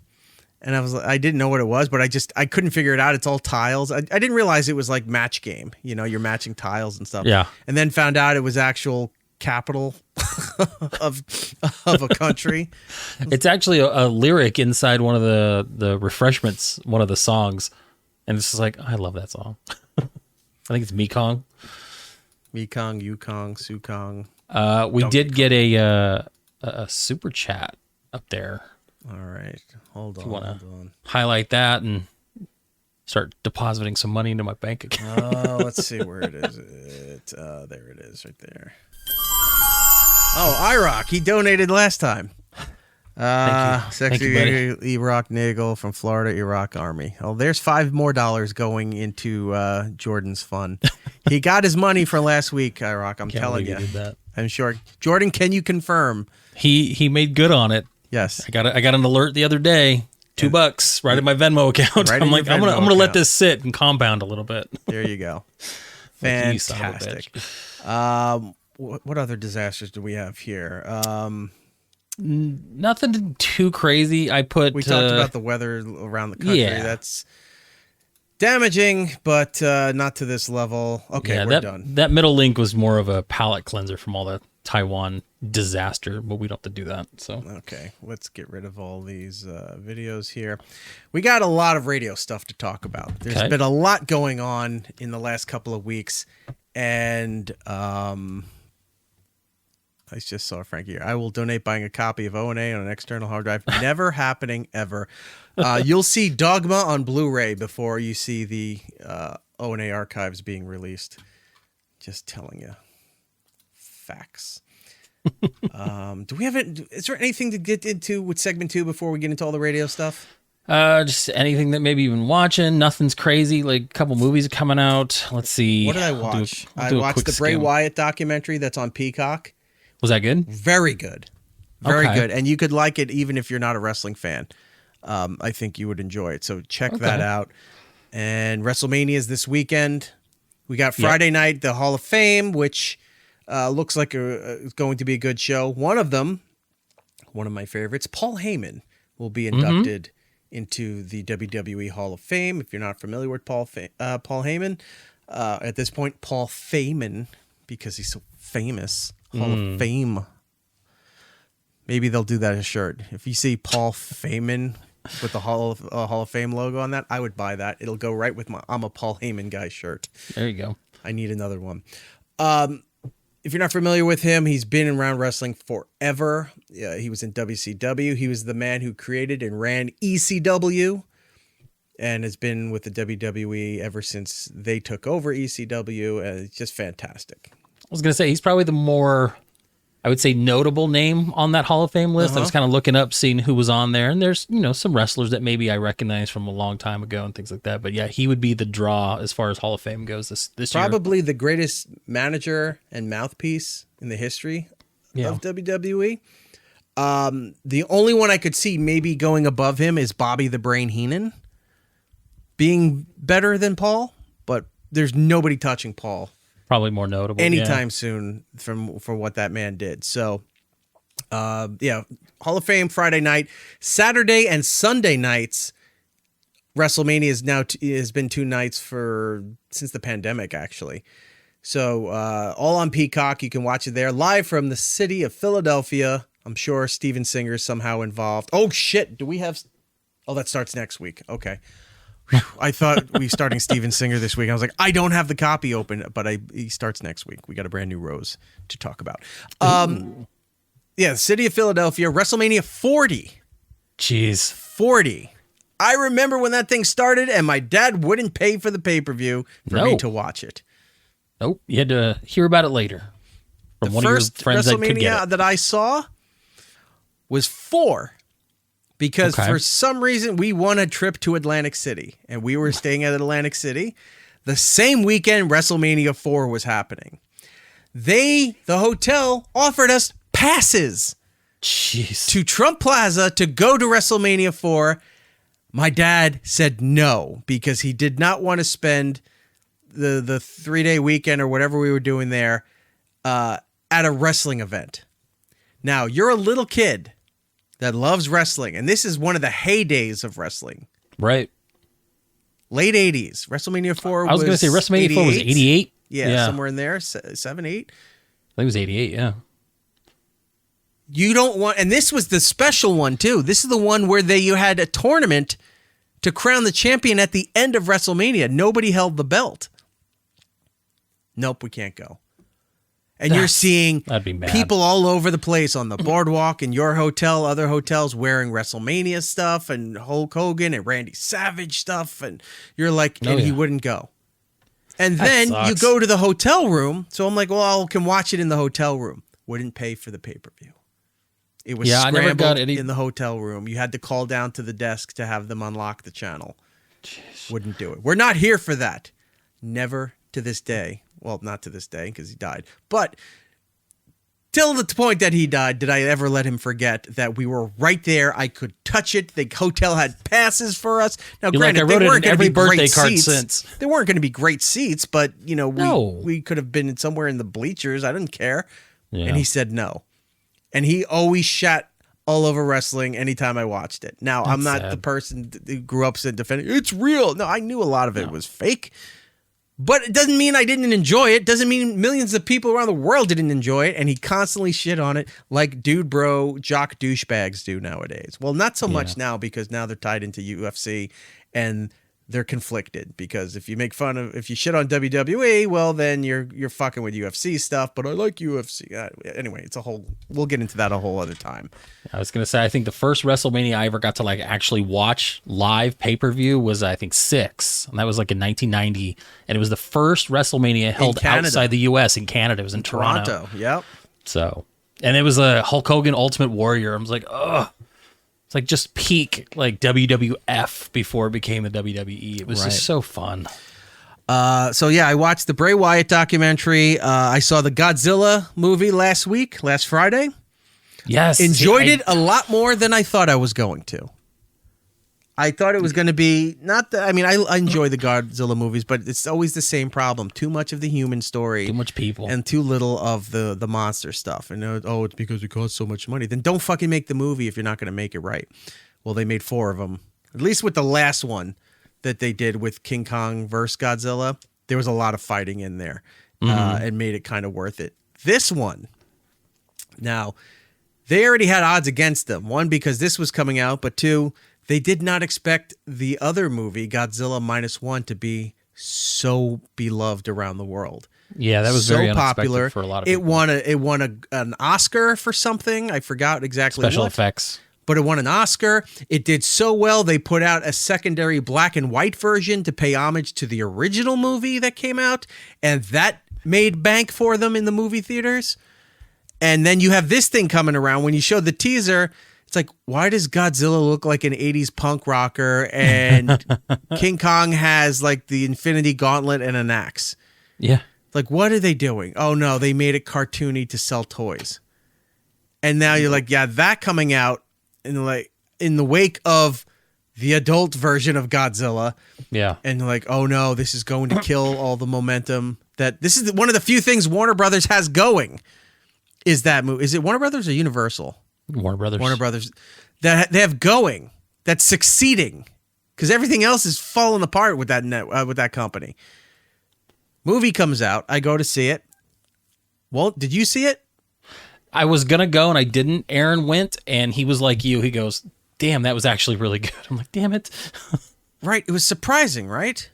And I didn't know what it was, but I couldn't figure it out. It's all tiles. I didn't realize it was like match game. You know, you're matching tiles and stuff. Yeah. And then found out it was actual capital of a country. It's actually a lyric inside one of the refreshments, one of the songs. And it's just like, I love that song. I think it's Mekong. Mekong, Yukong, Sukong. We did get a super chat up there. All right. Hold you wanna on. Highlight that and start depositing some money into my bank account. Let's see where it is. There it is right there. Oh, IROC. He donated last time. Thank you. Sexy Thank you, Iraq Nagel from Florida Iraq Army. Oh, there's $5 more going into Jordan's fund. He got his money for last week, IROC. I'm Can't telling believe you. he did that. I'm sure. Jordan, can you confirm? He made good on it. Yes. I got an alert the other day. $2 right in my Venmo account. Right in I'm your like, I'm Venmo gonna let account. this sit and compound a little bit. There you go. Like, you son of a Fantastic. What other disasters do we have here? Nothing too crazy. We talked about the weather around the country. Yeah. That's damaging, but not to this level. Okay, we're done. That middle link was more of a palate cleanser from all the Taiwan disaster, but we don't have to do that. So Okay, let's get rid of all these videos here. We got a lot of radio stuff to talk about. There's Okay. been a lot going on in the last couple of weeks, and I just saw Frankie here. I will donate buying a copy of O&A on an external hard drive. Never happening ever. You'll see Dogma on Blu-ray before you see the O&A archives being released. Just telling you. Facts. Do we have it? Is there anything to get into with segment 2 before we get into all the radio stuff? just anything that maybe you've been watching. Nothing's crazy. Like a couple movies are coming out. Let's see. What did I watch? I'll I do a watched quick the Bray skim. Wyatt documentary that's on Peacock. Was that good? Very good. Very Okay. good. And you could like it even if you're not a wrestling fan. I think you would enjoy it. So check that out. And WrestleMania is this weekend. We got Friday night, the Hall of Fame, which looks like it's going to be a good show. One of them, one of my favorites, Paul Heyman, will be inducted into the WWE Hall of Fame. If you're not familiar with Paul Heyman, at this point, Paul Feynman, because he's so famous, Hall of Fame. Maybe they'll do that as a shirt. If you see Paul Feynman with the Hall of Fame logo on that, I would buy that. It'll go right with my I'm a Paul Heyman guy shirt. There you go. I need another one. If you're not familiar with him, he's been around wrestling forever. He was in WCW. He was the man who created and ran ECW and has been with the WWE ever since they took over ECW. It's just fantastic. I was going to say, he's probably the more, I would say, notable name on that Hall of Fame list. I was kind of looking up, seeing who was on there. And there's, some wrestlers that maybe I recognize from a long time ago and things like that. But yeah, he would be the draw as far as Hall of Fame goes this year. Probably the greatest manager and mouthpiece in the history of WWE. The only one I could see maybe going above him is Bobby the Brain Heenan being better than Paul, but there's nobody touching Paul. Probably more notable anytime soon for what that man did. So, Hall of Fame Friday night, Saturday and Sunday nights. WrestleMania is now has been 2 nights since the pandemic, actually. So, all on Peacock. You can watch it there live from the city of Philadelphia. I'm sure Steven Singer is somehow involved. Oh shit! Do we have? Oh, that starts next week. Okay. I thought we starting Steven Singer this week. I was like, I don't have the copy open, but he starts next week. We got a brand new Rose to talk about. The city of Philadelphia, WrestleMania 40. Jeez. 40. I remember when that thing started and my dad wouldn't pay for the pay-per-view for me to watch it. Nope. You had to hear about it later from one of your friends that could get it. The first WrestleMania that I saw was 4. Because for some reason, we won a trip to Atlantic City, and we were staying at Atlantic City. The same weekend WrestleMania 4 was happening. The hotel, offered us passes to Trump Plaza to go to WrestleMania 4. My dad said no, because he did not want to spend the 3-day weekend or whatever we were doing there at a wrestling event. Now, you're a little kid that loves wrestling, and this is one of the heydays of wrestling. Right. Late 80s. WrestleMania 4 was I was going to say WrestleMania 4 was 88. Yeah, somewhere in there. 7, 8. I think it was 88, yeah. You don't want, and this was the special one too. This is the one where you had a tournament to crown the champion at the end of WrestleMania. Nobody held the belt. Nope, we can't go. And you're seeing people all over the place on the boardwalk, in your hotel, other hotels, wearing WrestleMania stuff and Hulk Hogan and Randy Savage stuff. And you're like, he wouldn't go. And then you go to the hotel room. So I'm like, well, I can watch it in the hotel room. Wouldn't pay for the pay-per-view. It was scrambled in the hotel room. You had to call down to the desk to have them unlock the channel. Jeez. Wouldn't do it. We're not here for that. Never to this day. Well, not to this day because he died. But till the point that he died, did I ever let him forget that we were right there. I could touch it. The hotel had passes for us. Now, granted, they weren't going to be great seats. They weren't going to be great seats, but we could have been somewhere in the bleachers. I didn't care. Yeah. And he said no. And he always shat all over wrestling anytime I watched it. Now, I'm not the person who grew up and defending it's real. No, I knew a lot of it was fake. But it doesn't mean I didn't enjoy it. Doesn't mean millions of people around the world didn't enjoy it. And he constantly shit on it like dude bro jock douchebags do nowadays. Well, not so much now, because now they're tied into UFC and they're conflicted, because if you shit on WWE, well, then you're fucking with UFC stuff. But I like UFC. Anyway, we'll get into that a whole other time. I was going to say, I think the first WrestleMania I ever got to actually watch live pay-per-view was, I think, 6. And that was in 1990. And it was the first WrestleMania held outside the US in Canada. It was in Toronto. Yep. So, and it was a Hulk Hogan Ultimate Warrior. I was like, ugh. It's just peak WWF before it became the WWE. It was just so fun. I watched the Bray Wyatt documentary. I saw the Godzilla movie last Friday. Yes. Enjoyed it a lot more than I thought I was going to. I thought it was going to be I enjoy the Godzilla movies, but it's always the same problem. Too much of the human story. Too much people. And too little of the monster stuff. And it's because it costs so much money. Then don't fucking make the movie if you're not going to make it right. Well, they made 4 of them. At least with the last one that they did with King Kong vs. Godzilla, there was a lot of fighting in there and made it kind of worth it. This one, now, they already had odds against them. 1, because this was coming out, but 2, they did not expect the other movie, Godzilla -1, to be so beloved around the world. Yeah, that was so very popular unexpected for a lot of people. It won an Oscar for something. I forgot exactly Special what. effects. But it won an Oscar. It did so well, they put out a secondary black and white version to pay homage to the original movie that came out, and that made bank for them in the movie theaters. And then you have this thing coming around. When you showed the teaser, it's like, why does Godzilla look like an 80s punk rocker and King Kong has like the Infinity Gauntlet and an axe? Yeah. Like, what are they doing? Oh, no, they made it cartoony to sell toys. And now you're like, yeah, that coming out in the wake of the adult version of Godzilla. Yeah. And like, oh, no, this is going to kill all the momentum. That this is one of the few things Warner Brothers has going. Is that movie? Is it Warner Brothers or Universal? Warner Brothers. Warner Brothers. That they have going. That's succeeding. Because everything else is falling apart with that company. Movie comes out. I go to see it. Well, did you see it? I was going to go and I didn't. Aaron went and he was like you. He goes, damn, that was actually really good. I'm like, damn it. Right. It was surprising, right?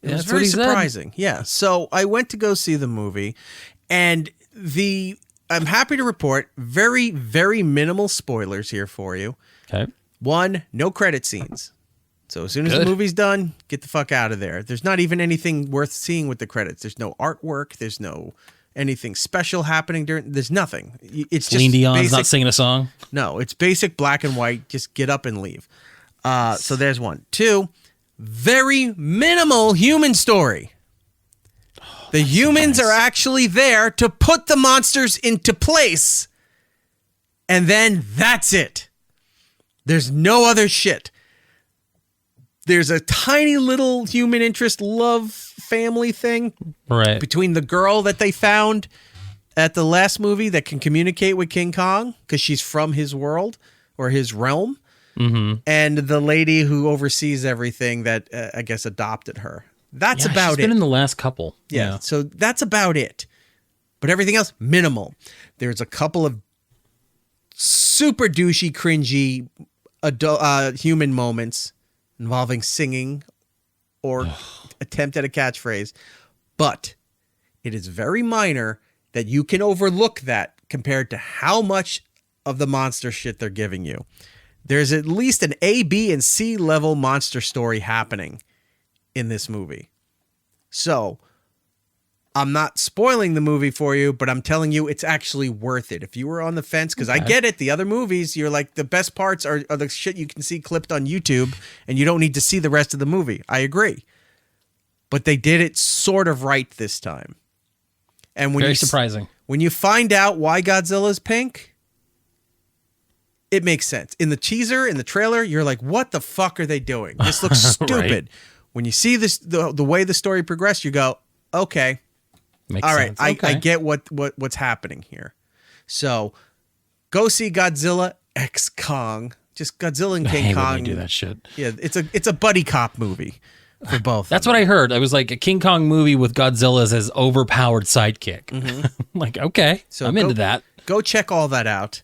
It was That's very what he said. surprising. Yeah. So I went to go see the movie, and I'm happy to report very, very minimal spoilers here for you. Okay. 1, no credit scenes. So as soon as the Good. movie's done, get the fuck out of there. There's not even anything worth seeing with the credits. There's no artwork. There's no anything special happening there's nothing. It's just Celine Dion's basic, not singing a song. No, it's basic black and white. Just get up and leave. So there's 1. 2, very minimal human story. The humans are actually there to put the monsters into place. And then that's it. There's no other shit. There's a tiny little human interest love family thing Right. between the girl that they found at the last movie that can communicate with King Kong because she's from his world or his realm, and the lady who oversees everything that I guess adopted her. That's Yeah, about she's it. been in the last couple. Yeah, so that's about it. But everything else, minimal. There's a couple of super douchey, cringy human moments involving singing or attempt at a catchphrase. But it is very minor that you can overlook that compared to how much of the monster shit they're giving you. There's at least an A, B, and C level monster story happening in this movie. So I'm not spoiling the movie for you, but I'm telling you it's actually worth it. If you were on the fence, because I get it, the other movies, you're like, the best parts are the shit you can see clipped on YouTube, and you don't need to see the rest of the movie. I agree. But they did it sort of right this time. And when Very surprising. When you find out why Godzilla's pink, it makes sense. In the teaser, in the trailer, you're like, what the fuck are they doing? This looks stupid. Right. When you see this, the way the story progressed, you go, okay, Makes all right, sense. I get what's happening here. So go see Godzilla X Kong. Just Godzilla and I King hate when Kong. they do that shit. Yeah, it's a buddy cop movie for both. That's what I heard. It was like a King Kong movie with Godzilla as his overpowered sidekick. Like, okay, So I'm into that. Go check all that out.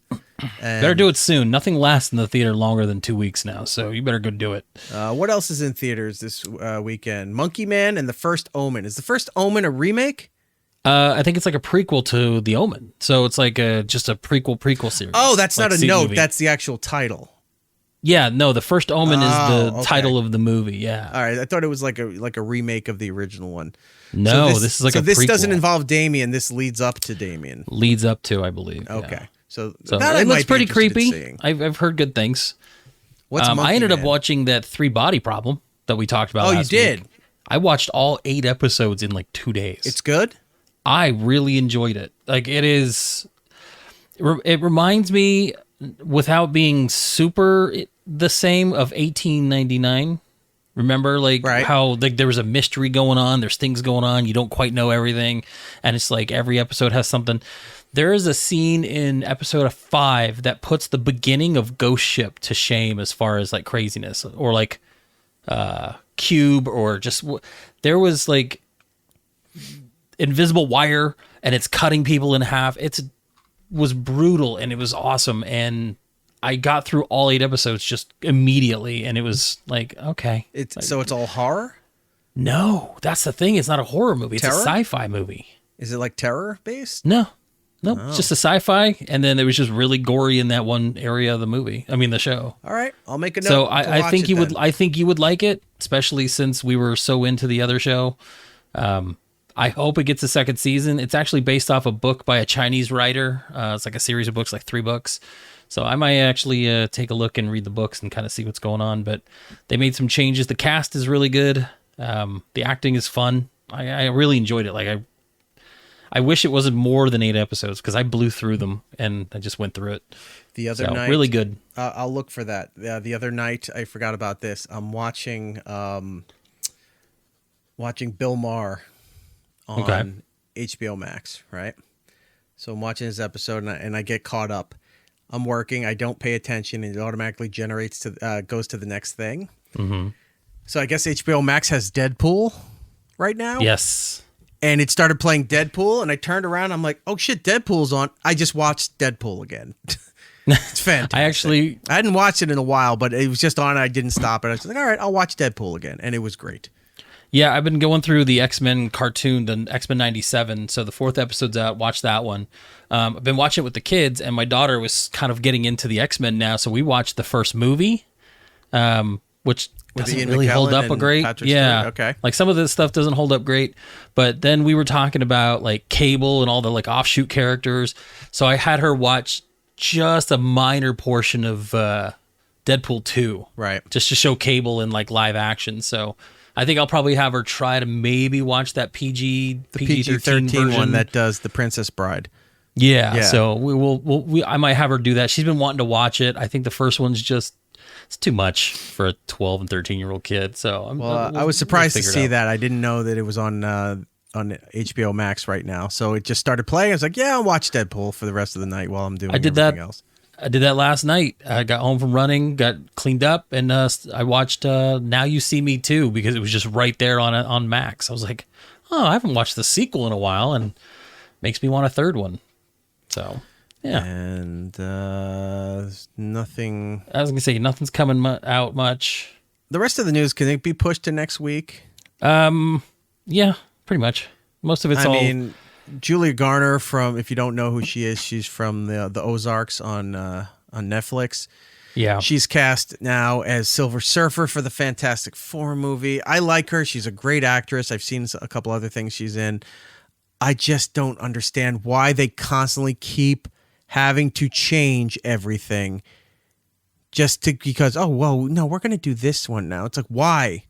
And, Better do it soon. Nothing lasts in the theater longer than 2 weeks now, so you better go do it. what else is in theaters this weekend? Monkey Man and The First Omen. Is The First Omen a remake? I think it's like a prequel to The Omen, so it's like just a prequel series. Oh, that's like not a seed note. movie. That's the actual title. Yeah, no, The First Omen is the okay. title of the movie. Yeah. All right, I thought it was like a remake of the original one. No, this is like a this prequel. doesn't involve Damien. This leads up to Damien. Leads up to, I believe. yeah. Okay, so So that I it might looks be pretty interested in creepy. seeing. I've heard good things. What's I Monkey ended up Man? watching that 3 Body Problem that we talked about. Oh, you last did? week. I watched all 8 episodes in like 2 days. It's good. I really enjoyed it. Like it is. It reminds me, without being super the same, of 1899. Remember, like Right. how like there was a mystery going on. There's things going on. You don't quite know everything, and it's like every episode has something. There is a scene in episode 5 that puts the beginning of Ghost Ship to shame as far as like craziness or like Cube or just there was like invisible wire and it's cutting people in half. It was brutal and it was awesome. And I got through all 8 episodes just immediately and it was like, okay. So it's all horror? No, that's the thing. It's not a horror movie. It's Terror? a sci-fi movie. Is it like terror based? No, it's just a sci-fi, and then it was just really gory in that one area of the movie. I mean, the show. All right, I'll make a note. So I think you would. I think you would like it, especially since we were so into the other show. I hope it gets a second season. It's actually based off a book by a Chinese writer. It's like a series of books, like 3 books. So I might actually take a look and read the books and kind of see what's going on. But they made some changes. The cast is really good. The acting is fun. I really enjoyed it. Like I wish it wasn't more than 8 episodes because I blew through them and I just went through it. The other night, really good. I'll look for that. The other night, I forgot about this. I'm watching Bill Maher on HBO Max, right? So I'm watching his episode and I get caught up. I'm working. I don't pay attention and it automatically generates goes to the next thing. Mm-hmm. So I guess HBO Max has Deadpool right now. Yes. And it started playing Deadpool, and I turned around. I'm like, "Oh shit, Deadpool's on!" I just watched Deadpool again. It's fantastic. I hadn't watched it in a while, but it was just on. I didn't stop it. I was like, "All right, I'll watch Deadpool again," and it was great. Yeah, I've been going through the X-Men cartoon, the X-Men '97. So the 4th episode's out. Watch that one. I've been watching it with the kids, and my daughter was kind of getting into the X-Men now. So we watched the first movie, which doesn't really hold up a great. Patrick yeah, Stewart. Okay. Like some of this stuff doesn't hold up great, but then we were talking about like Cable and all the like offshoot characters. So I had her watch just a minor portion of Deadpool 2, right? Just to show Cable in like live action. So I think I'll probably have her try to maybe watch that PG-13 one that does the Princess Bride. Yeah. So I might have her do that. She's been wanting to watch it. I think the first one's just. It's too much for a 12 and 13-year-old kid. So I was surprised to see that. I didn't know that it was on HBO Max right now. So it just started playing. I was like, yeah, I'll watch Deadpool for the rest of the night while I'm doing everything else. I did that last night. I got home from running, got cleaned up, and I watched Now You See Me Too because it was just right there on Max. I was like, oh, I haven't watched the sequel in a while, and makes me want a third one. So... yeah, and nothing. I was gonna say nothing's coming out much. The rest of the news, can it be pushed to next week? Yeah, pretty much. Most of it's all. I mean, Julia Garner from, if you don't know who she is, she's from the Ozarks on Netflix. Yeah, she's cast now as Silver Surfer for the Fantastic Four movie. I like her. She's a great actress. I've seen a couple other things she's in. I just don't understand why they constantly keep having to change everything because, oh, well, no, we're going to do this one now. It's like, why?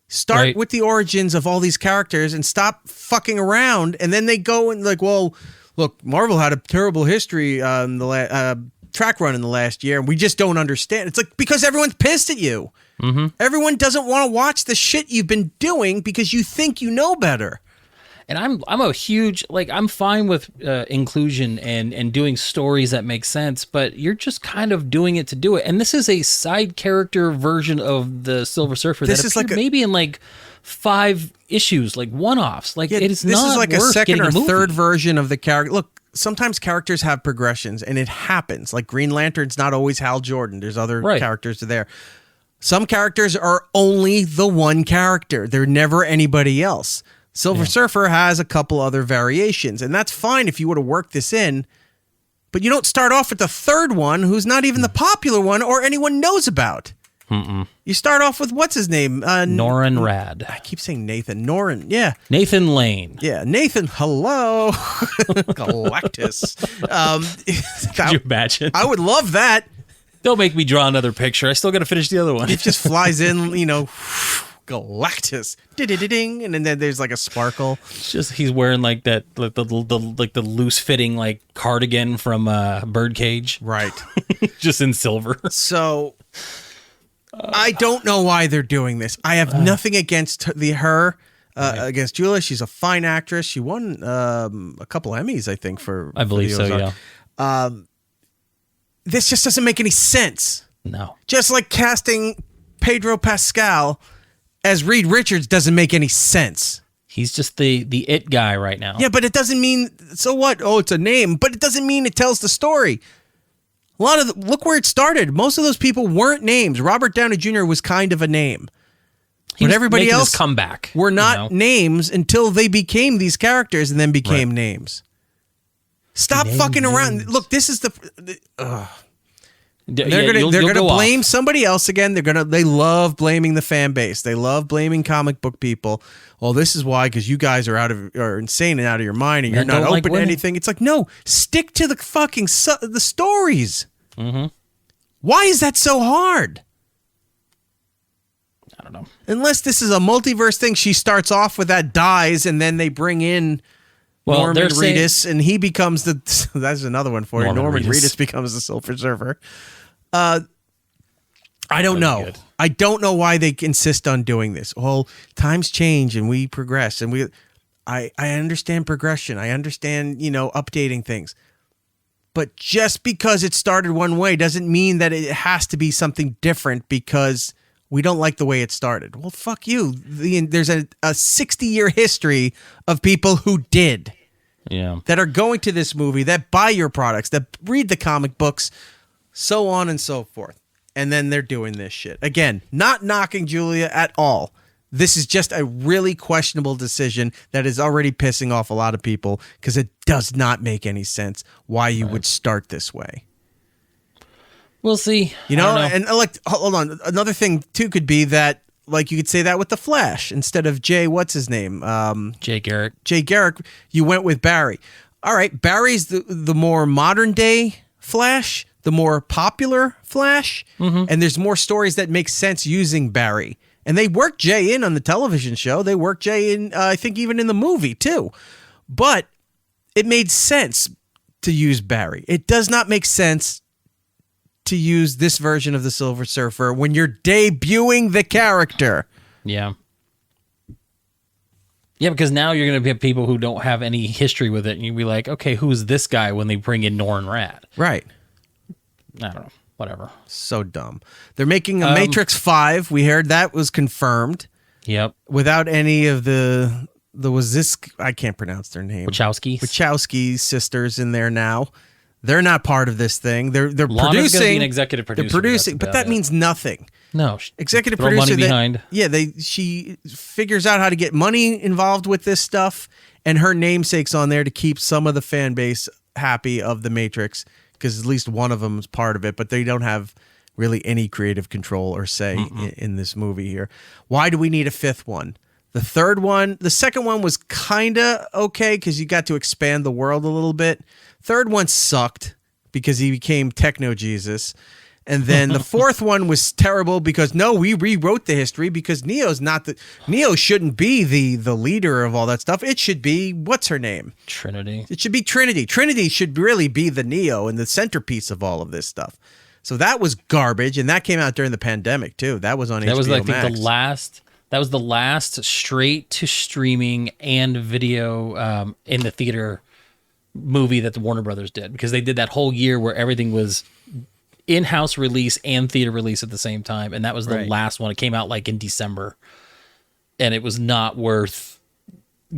Start with the origins of all these characters and stop fucking around. And then they go and like, well, look, Marvel had a terrible history track run in the last year, and we just don't understand. It's like, because everyone's pissed at you. Mm-hmm. Everyone doesn't want to watch the shit you've been doing because you think you know better. And I'm a huge, like, I'm fine with inclusion and doing stories that make sense, but you're just kind of doing it to do it. And this is a side character version of the Silver Surfer this that is like maybe in like 5 issues, like one-offs. Like, it is not this is like a second or third movie. version of the character. Look, sometimes characters have progressions, and it happens. Like Green Lantern's not always Hal Jordan. There's other characters there. Some characters are only the one character. They're never anybody else. Silver Surfer has a couple other variations, and that's fine if you would have worked this in, but you don't start off with the third one who's not even the popular one or anyone knows about. Mm-mm. You start off with, what's his name? Norrin Rad. I keep saying Nathan. Norrin, yeah. Nathan Lane. Yeah, Nathan, hello. Galactus. Could you imagine? I would love that. Don't make me draw another picture. I still got to finish the other one. It just flies in, Galactus, ding, and then there's like a sparkle. It's just he's wearing like that, like the loose fitting like cardigan from Birdcage, right? Just in silver. So I don't know why they're doing this. I have nothing against her. against Julia. She's a fine actress. She won a couple Emmys, I think, I believe so, yeah. This just doesn't make any sense. No. Just like casting Pedro Pascal as Reed Richards doesn't make any sense. He's just the it guy right now. Yeah, but it doesn't mean, so what? Oh, it's a name, but it doesn't mean it tells the story. Look where it started. Most of those people weren't names. Robert Downey Jr. was kind of a name. But everybody else comeback, were not names until they became these characters and then became names. Stop fucking around. Look, this is they're gonna blame somebody else again. They love blaming the fan base. They love blaming comic book people. Well, this is why, because you guys are insane and out of your mind, and you're not open to anything. It's like, no, stick to the fucking the stories. Mm-hmm. Why is that so hard? I don't know. Unless this is a multiverse thing, she starts off with that, dies, and then they bring in Norman Reedus, and he becomes that's another one for you. Norman Reedus becomes the Silver Surfer. I don't know. Good. I don't know why they insist on doing this. Well, times change and we progress, and I understand progression. I understand, updating things. But just because it started one way doesn't mean that it has to be something different because we don't like the way it started. Well, fuck you. There's a 60-year history of people who did. Yeah. That are going to this movie, that buy your products, that read the comic books, so on and so forth. And then they're doing this shit. Again, not knocking Julia at all. This is just a really questionable decision that is already pissing off a lot of people because it does not make any sense why you would start this way. We'll see. And hold on. Another thing too could be that, like, you could say that with the Flash instead of what's his name? Jay Garrick. Jay Garrick. You went with Barry. All right, Barry's the more modern day Flash, the more popular Flash, and there's more stories that make sense using Barry. And they worked Jay in on the television show. They worked Jay in, I think, even in the movie too. But it made sense to use Barry. It does not make sense to use this version of the Silver Surfer when you're debuting the character. Yeah. Yeah, because now you're going to have people who don't have any history with it, and you'll be like, okay, who's this guy when they bring in Norrin Radd? Right. I don't know. Whatever. So dumb. They're making a Matrix 5. We heard that was confirmed. Yep. Without any of the I can't pronounce their name. Wachowski sisters in there now. They're not part of this thing. They're Lana's producing. Gonna be an executive producer. They're producing, but that means nothing. No, executive throw producer. Money behind. She figures out how to get money involved with this stuff, and her namesake's on there to keep some of the fan base happy of the Matrix, because at least one of them is part of it. But they don't have really any creative control or say in this movie here. Why do we need a fifth one? The second one was kind of okay because you got to expand the world a little bit. Third one sucked because he became Techno Jesus. And then the fourth one was terrible because we rewrote the history because Neo shouldn't be the leader of all that stuff. It should be, what's her name? Trinity. It should be Trinity. Trinity should really be the Neo and the centerpiece of all of this stuff. So that was garbage, and that came out during the pandemic too. That was on HBO Max. That was the last straight to streaming and video in the theater movie that the Warner Brothers did, because they did that whole year where everything was in-house release and theater release at the same time, and that was the last one. It came out like in December, and it was not worth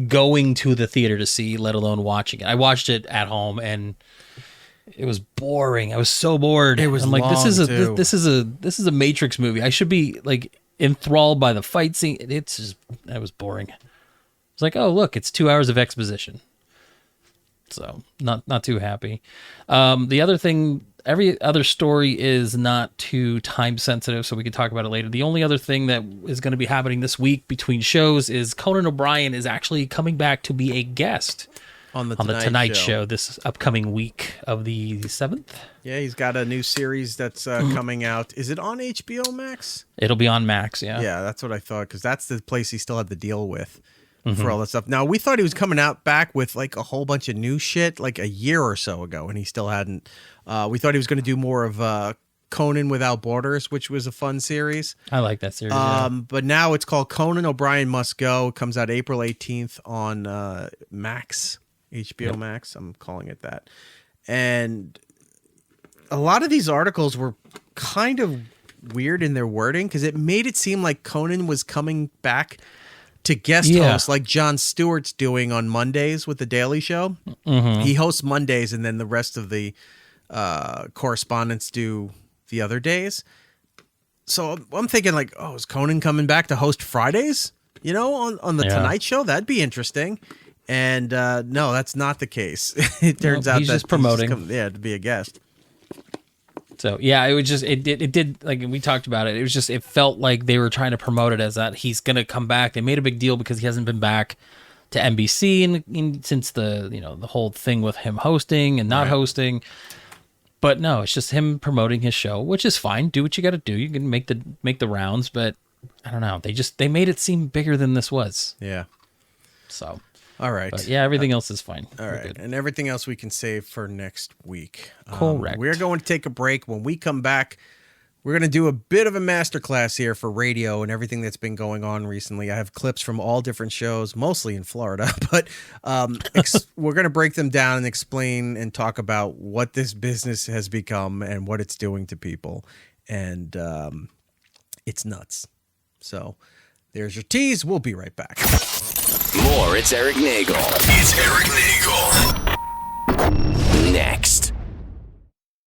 going to the theater to see, let alone watching it. I watched it at home, and it was boring. I was so bored. I'm like, this is a Matrix movie. I should be like enthralled by the fight scene. That was boring. It's like, oh look, it's 2 hours of exposition. So not too happy. The other thing, every other story is not too time sensitive, so we can talk about it later. The only other thing that is going to be happening this week between shows is Conan O'Brien is actually coming back to be a guest on the Tonight Show this upcoming week of the 7th. Yeah, he's got a new series that's coming out. Is it on HBO Max? It'll be on Max, yeah. Yeah, that's what I thought, because that's the place he still had to deal with for all that stuff. Now, we thought he was coming out back with like a whole bunch of new shit like a year or so ago, and he still hadn't. We thought he was going to do more of Conan Without Borders, which was a fun series. I like that series. But now it's called Conan O'Brien Must Go. It comes out April 18th on Max, HBO Max. I'm calling it that. And a lot of these articles were kind of weird in their wording because it made it seem like Conan was coming back to guest host like Jon Stewart's doing on Mondays with The Daily Show. Mm-hmm. He hosts Mondays and then the rest of the correspondents do the other days. So I'm thinking like, oh, is Conan coming back to host Fridays? You know, on the Tonight Show? That'd be interesting. And no, that's not the case. It turns out he's that just promoting. To be a guest. So yeah, it was just it did like we talked about it. It was just it felt like they were trying to promote it as that he's gonna come back. They made a big deal because he hasn't been back to NBC since the the whole thing with him hosting and not hosting. But no, it's just him promoting his show, which is fine. Do what you got to do. You can make the rounds, but I don't know. They made it seem bigger than this was. Yeah. So. All right. But yeah, everything else is fine. All right. And everything else we can save for next week. Correct. We're going to take a break. When we come back, we're going to do a bit of a masterclass here for radio and everything that's been going on recently. I have clips from all different shows, mostly in Florida, but we're going to break them down and explain and talk about what this business has become and what it's doing to people. And it's nuts. So there's your tease. We'll be right back. More, it's Eric Nagel. It's Eric Nagel. Next.